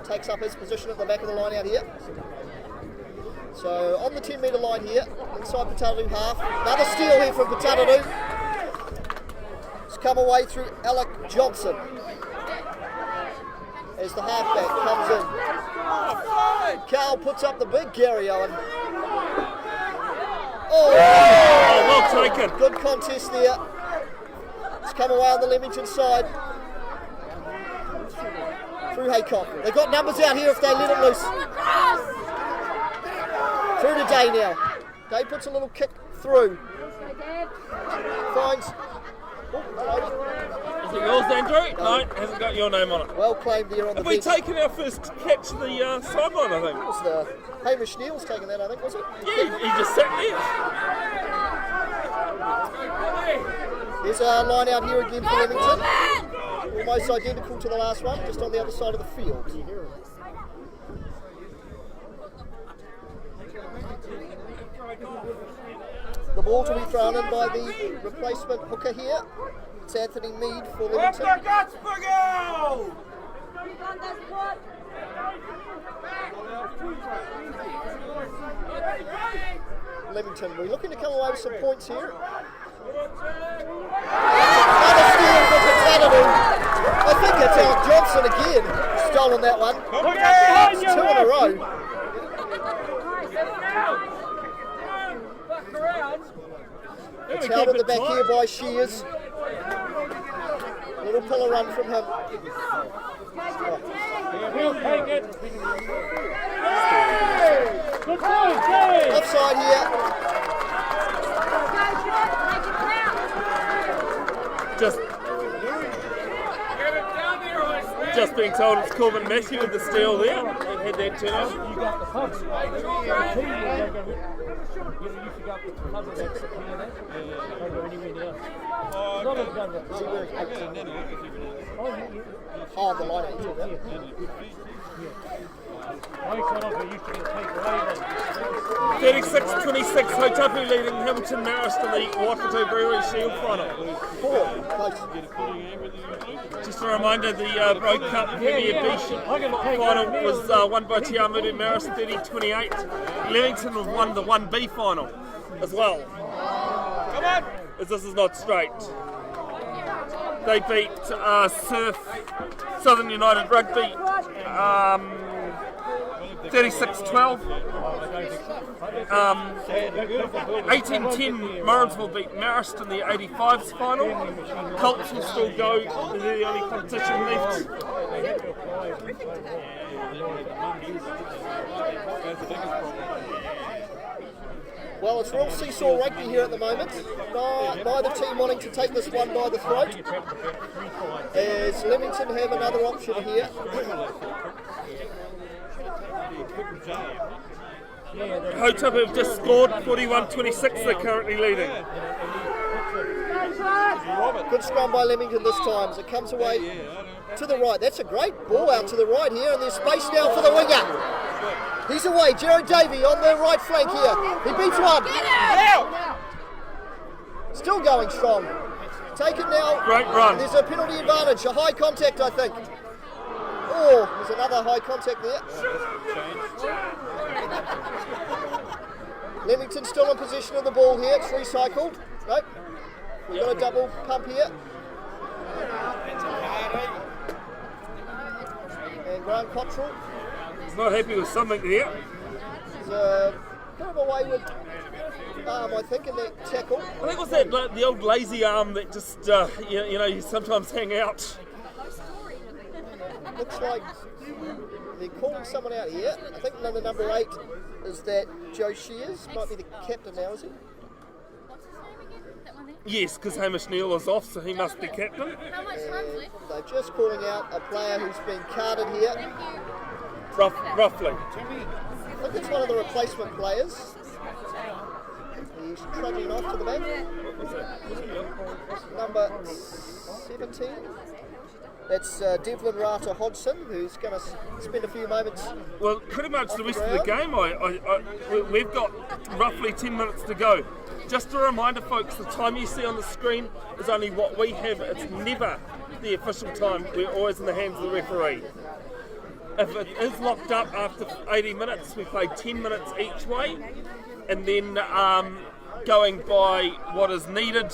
Takes up his position at the back of the line out here. So on the 10 metre line here, inside Putararu half. Another steal here from Putararu. It's come away through Alec Johnson. As the halfback comes in. Carl puts up the big Gary Owen. Oh, well taken. Good contest there. It's come away on the Leamington side. Through Haycock. They've got numbers out here if they let it loose. Through to Day now. Day puts a little kick through. Finds. Is it yours, Andrew? No, hasn't got your name on it. Well claimed there on the Have we bench. taken our first catch to the sideline, I think? It was the Hamish Neal's taking that, I think, was it? Yeah, he just sat there. There's a line out here again for Leamington. Almost identical to the last one, just on the other side of the field. The ball to be thrown in by the replacement hooker here. It's Anthony Mead for Leamington. Leamington, we're looking to come away with some points here. Another steal for Putararu. I think it's Alec Johnson again, stolen that one. It's 2 in a row. It's held at the back here by Shears. Little puller run from him. Offside here. Just being told it's Corbin Matthew with the steal there. They've had that turn out. Oh, the line. 36-26, Hotapu leading Hamilton Marist in the Waikato Brewery Shield final. 4. Close. Just a reminder, the Road Cup Premier B final was won by Te Awamutu Marist 30-28. Leamington have won the 1B final as well. Come on! As this is not straight. They beat Southern United Rugby 36-12. 18-10 Morrinsville beat Marist in the 85s final. Colts will still go, they're the only competition left. Well, it's real seesaw rugby here at the moment. Neither team wanting to take this one by the throat. As Leamington have another option here. Hotapu have just scored 41-26, they're currently leading. Good scrum by Leamington this time as it comes away to the right. That's a great ball out to the right here, and there's space now for the winger. He's away, Jared Davey on the right flank here. He beats one. Still going strong. Take it now. Great run. There's a penalty advantage, a high contact, I think. Oh, there's another high contact there. Leamington still in possession of the ball here. It's recycled. Nope. We've got a double pump here. And Grant Cottrell. He's not happy with something there. He's kind of a wayward arm, I think, in that tackle. I think it was that the old lazy arm that just, you sometimes hang out. Looks like they're calling someone out here. I think the number 8 is that Joe Shears. Might be the captain now, is he? What's his name again? That one there? Yes, because Hamish Neal is off, so he must be captain. How much runs left? They're just calling out a player who's been carded here. Thank you. Roughly. think it's one of the replacement players. He's trudging off to the back. Number 17. That's Devlin Rata Hodgson, who's going to spend a few moments. Well, pretty much the rest of the game, we've got roughly 10 minutes to go. Just a reminder, folks, the time you see on the screen is only what we have. It's never the official time. We're always in the hands of the referee. If it is locked up after 80 minutes, we play 10 minutes each way, and then going by what is needed,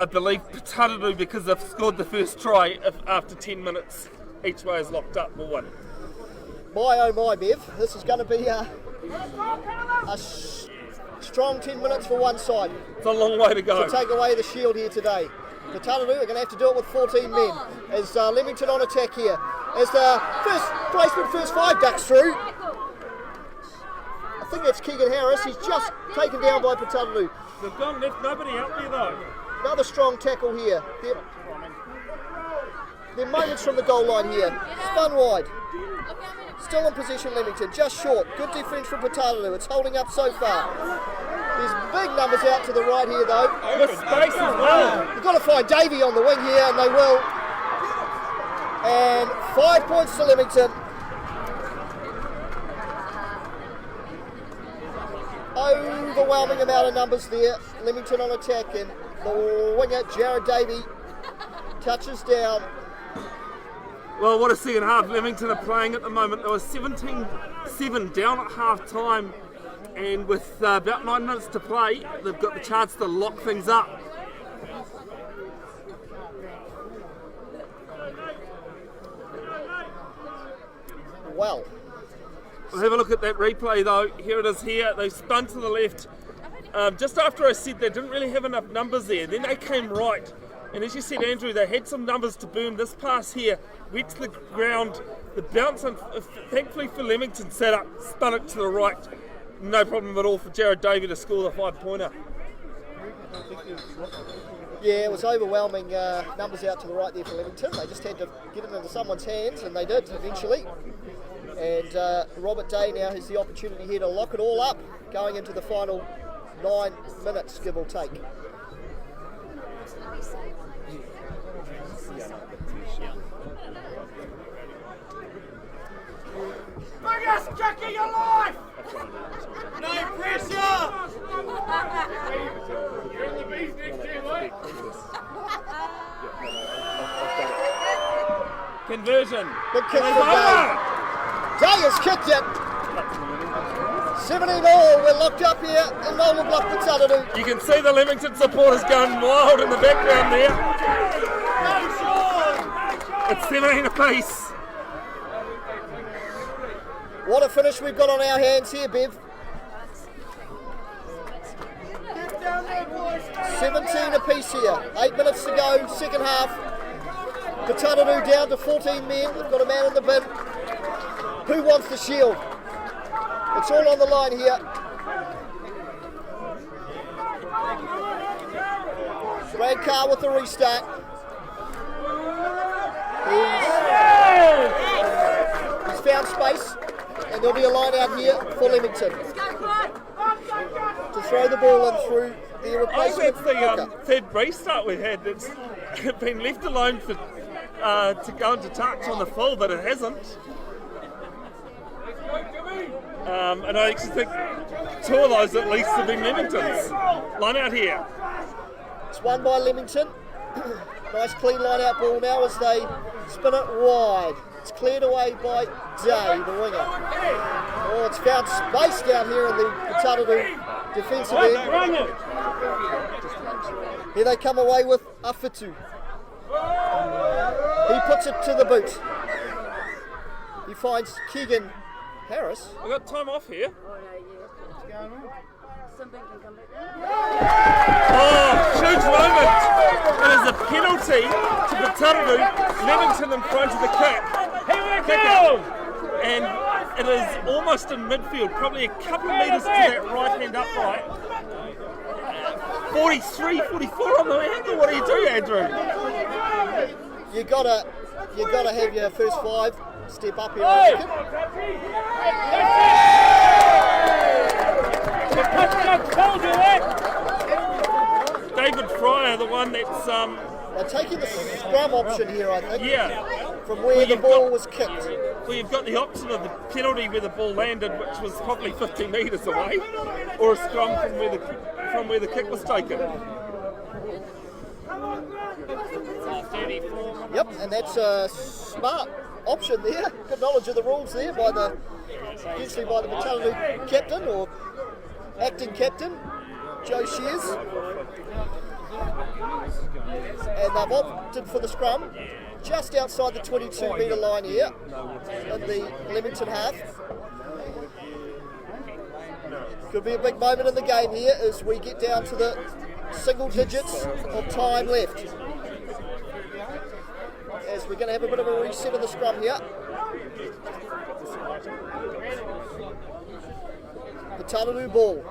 I believe Putararu, because they've scored the first try, if after 10 minutes each way is locked up, will win. My oh my, Bev, this is going to be a strong 10 minutes for one side. It's a long way to go. To take away the shield here today. Putararu are going to have to do it with 14 men. As Leamington on attack here. As the first five ducks through. I think that's Keegan Harris. He's just taken down by Putararu. They've gone left, nobody out there though. Another strong tackle here. They're moments from the goal line here. Spun wide. Still in position, Leamington, just short. Good defence from Putaruru. It's holding up so far. There's big numbers out to the right here, though. With space as well. You've got to find Davey on the wing here, and they will. And 5 points to Leamington. Overwhelming amount of numbers there. Leamington on attack, and the winger, Jared Davey, touches down. Well, what a second half Leamington are playing at the moment. They were 17-7 down at half time, and with about 9 minutes to play, they've got the chance to lock things up. Well, We'll have a look at that replay though. Here it is here. They spun to the left. Just after I said they didn't really have enough numbers there, then they came right. And as you said, Andrew, they had some numbers to burn. This pass here went to the ground. The bounce, thankfully for Leamington, set up, spun it to the right. No problem at all for Jared Davey to score the 5-pointer. Yeah, it was overwhelming numbers out to the right there for Leamington. They just had to get it into someone's hands, and they did eventually. And Robert Day now has the opportunity here to lock it all up, going into the final 9 minutes, give or take. Biggest kick of your life! No pressure! You're in the beast next year, mate. Conversion. Big kick for Day. Day has kicked it. 17 all. We're locked up here in Nola block Putararu. You can see the Leamington supporters going wild in the background there. It's 17 apiece. What a finish we've got on our hands here, Bev. 17 apiece here. 8 minutes to go, second half. Putararu down to 14 men. They've got a man in the bin. Who wants the shield? It's all on the line here. Brad Carr with the restart. He's found space, and there'll be a line out here for Leamington to throw the ball in through the replacement. I think that's the third restart we've had. It's been left alone for to go into touch on the full, but it hasn't. And I actually think 2 of those at least have been Leamington's. Line out here. It's won by Leamington. Nice clean line out ball now as they spin it wide. It's cleared away by Day, the winger. Oh, it's found space down here in the Putararu defensive end. Here they come away with Afitu. He puts it to the boot. He finds Keegan Harris. We've got time off here. Oh, huge moment. It is a penalty to Putararu. Leamington in front of the kick. And it is almost in midfield, probably a couple of metres to that right-hand upright. 43, 44 on the angle. What do you do, Andrew? You gotta have your first 5 step up here, I reckon. David Fryer, the one that's They're taking the scrum option here, I think. yeah. From where the ball was kicked. Well, you've got the option of the penalty where the ball landed, which was probably 50 metres away, or a scrum from where the kick was taken. Yep, and that's a smart option there. Good knowledge of the rules there by the Putararu captain or acting captain, Joe Shears. And they've opted for the scrum just outside the 22-metre line here in the Leamington half. Could be a big moment in the game here as we get down to the single digits of time left. As we're going to have a bit of a reset of the scrum here. The Putaruru ball.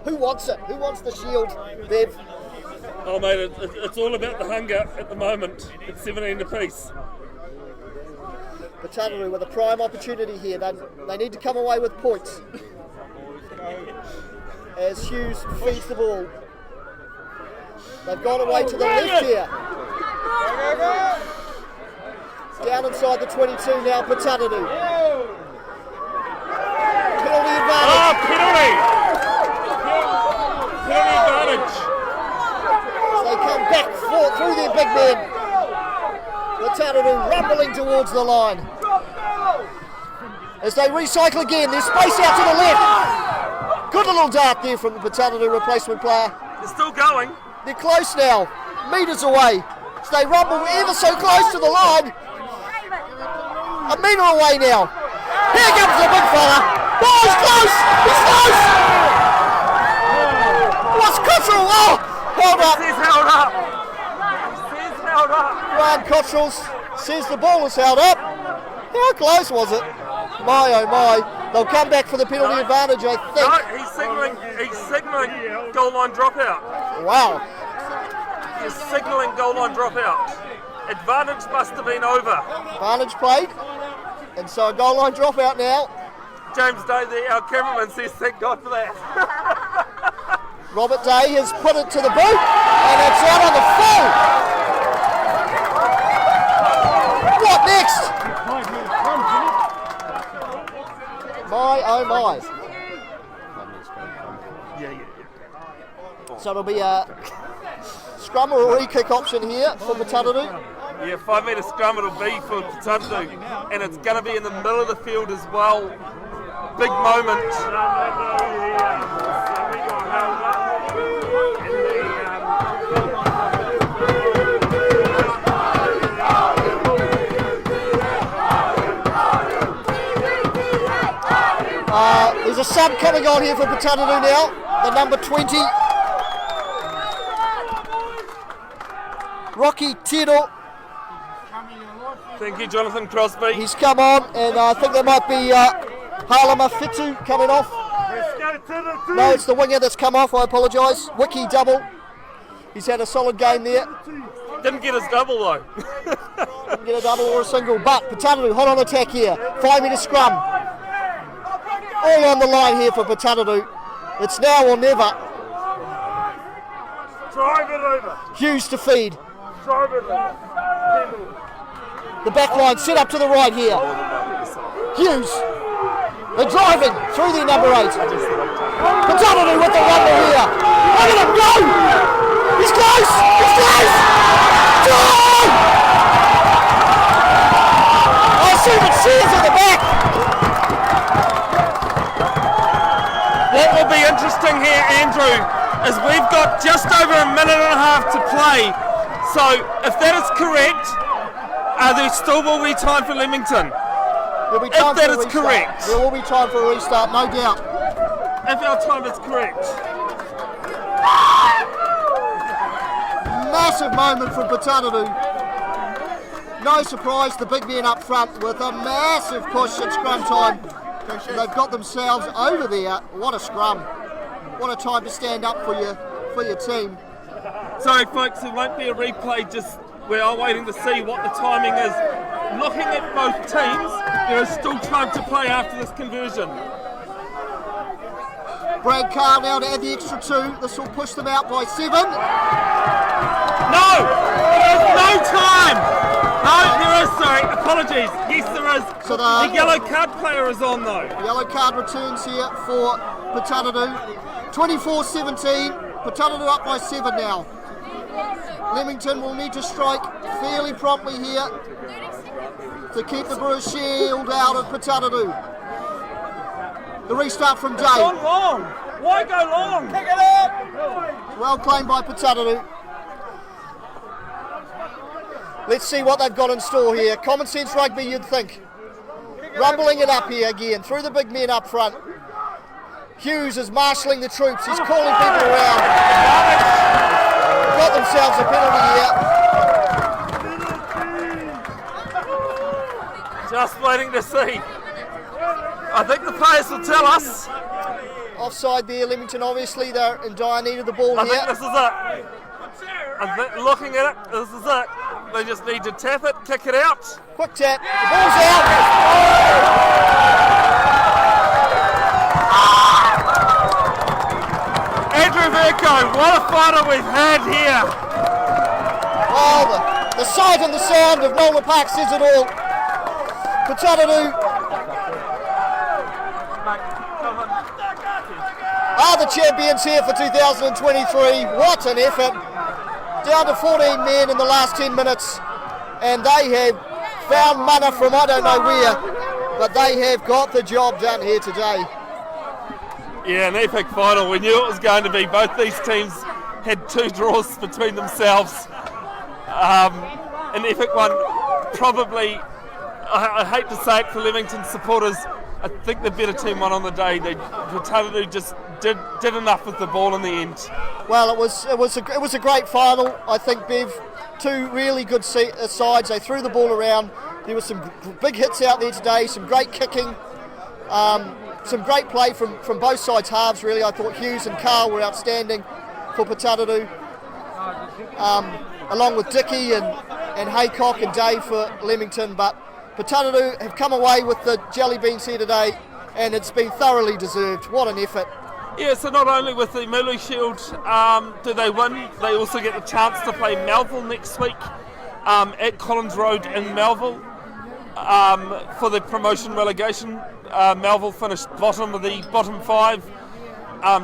Who wants it? Who wants the shield, Bev? Oh mate, it's all about the hunger at the moment. It's 17 apiece. Putaruru with a prime opportunity here. They need to come away with points. As Hughes feeds the ball. They've gone away to the left here. Down inside the 22 now, Putaruru. Penalty advantage. Oh, penalty! Penalty advantage. They come back through their big men. Putaruru rumbling towards the line. As they recycle again, there's space out to the left. Good little dart there from the Putaruru replacement player. They're still going. They're close now, metres away. So they rumble ever so close to the line. A metre away now. Here comes the big fella. Oh, he's close! He's close! What's Cottrell? Oh, hold up. He's held up. He's held up. Ryan Cottrell says the ball is held up. How close was it? My oh my. They'll come back for the penalty advantage, I think. No, he's signalling goal line dropout. Wow. He's signalling goal line dropout. Advantage must have been over. Advantage played. And so a goal line dropout now. James Day, our cameraman, says thank God for that. Robert Day has put it to the boot. And it's out on the full. What next? My oh my. So it'll be a scrum or a re-kick option here for Putaruru. Yeah, 5 metre scrum it'll be for Putararu, and it's going to be in the middle of the field as well. Big moment. There's a sub coming on here for Putaruru now, the number 20. Rocky Tiro. Thank you, Jonathan Crosby. He's come on, and I think there might be Halama Fitu coming off. No, it's the winger that's come off, I apologise. Wiki double. He's had a solid game there. Didn't get his double though. Didn't get a double or a single, but Putaruru hot on attack here. 5 metre scrum. All on the line here for Putaruru. It's now or never. Drive it over. Hughes to feed. Drive it over. The back line set up to the right here. Hughes. They're driving through their number 8. Putaruru with the rumble here. Look at him go! He's close! He's close! Drive! I see the cheers at the back. What will be interesting here, Andrew, is we've got just over a minute and a half to play. So if that is correct, there still will be time for Leamington. There'll be time If that for a is restart. correct. There will be time for a restart, no doubt. If our time is correct. Massive moment from Putaruru. No surprise, the big men up front with a massive push at scrum time. They've got themselves over there. What a scrum. What a time to stand up for your team. Sorry folks, it won't be a replay, just we are waiting to see what the timing is. looking at both teams, there is still time to play after this conversion. Brad Carr now to add the extra 2. This will push them out by 7. No! There's no time! No, there is, sorry, apologies. Yes, there is. So the yellow card player is on though. The yellow card returns here for Putararu. 24-17. Putararu up by 7 now. Leamington will need to strike fairly promptly here to keep the Brewers shield out of Putararu. The restart from Day. Gone long. Why go long? Pick it up. Well claimed by Putararu. Let's see what they've got in store here. Common sense rugby, you'd think. Rumbling it up here again, through the big men up front. Hughes is marshalling the troops. He's calling people around. Got themselves a penalty here. Just waiting to see. I think the players will tell us. Offside there, Leamington obviously, they're in dire need of the ball I here. think this is it. Looking at it, this is it. They just need to tap it, kick it out. Quick tap, the ball's out. Andrew Vercoe, what a fighter we've had here. Oh, the sight and the sound of Nola Park says it all. Putararu are the champions here for 2023. What an effort. Down to 14 men in the last 10 minutes. And they have found mana from I don't know where. But they have got the job done here today. Yeah, an epic final. We knew it was going to be. Both these teams had 2 draws between themselves. An epic one. Probably, I hate to say it for Leamington supporters, I think the better team won on the day. Putararu just did enough with the ball in the end. Well, it was a great final. I think, Bev, 2 really good sides. They threw the ball around. There were some big hits out there today. Some great kicking. Some great play from both sides' halves, really. I thought Hughes and Carl were outstanding for Putararu, along with Dickey and Haycock and Dave for Leamington. But Putararu have come away with the jelly beans here today, and it's been thoroughly deserved. What an effort. Yeah, so not only with the Mooloo Shield do they win, they also get the chance to play Melville next week at Collins Road in Melville for the promotion relegation. Melville finished bottom of the bottom 5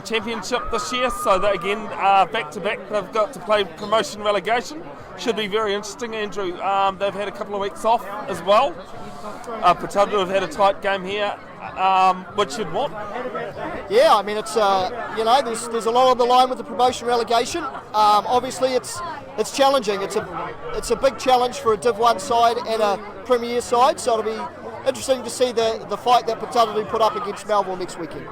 championship this year, so that again back to back they've got to play promotion relegation. Should be very interesting, Andrew. They've had a couple of weeks off as well. Putararu have had a tight game here, which you'd want. Yeah, I mean it's there's a lot on the line with the promotion relegation. Obviously it's challenging. It's a big challenge for a Div 1 side and a Premier side. So it'll be interesting to see the fight that Putararu put up against Melville next weekend.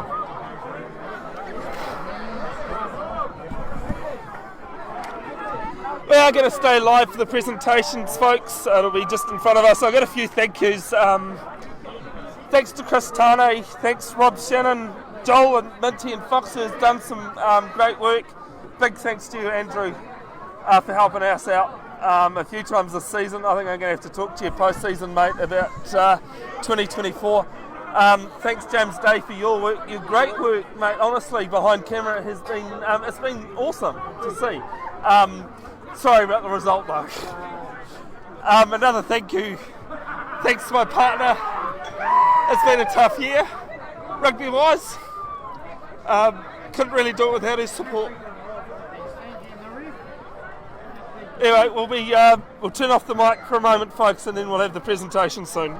We are going to stay live for the presentations, folks. It'll be just in front of us. I've got a few thank yous. Thanks to Chris Tane, thanks Rob Shannon, Joel and Minty and Fox who's done some great work. Big thanks to you, Andrew, for helping us out a few times this season. I think I'm going to have to talk to you post-season, mate, about 2024. Thanks, James Day, for your work, your great work, mate. Honestly, behind camera has been it's been awesome to see. Sorry about the result, though. Another thank you. Thanks to my partner. It's been a tough year, rugby-wise. Couldn't really do it without his support. Anyway, we'll turn off the mic for a moment, folks, and then we'll have the presentation soon.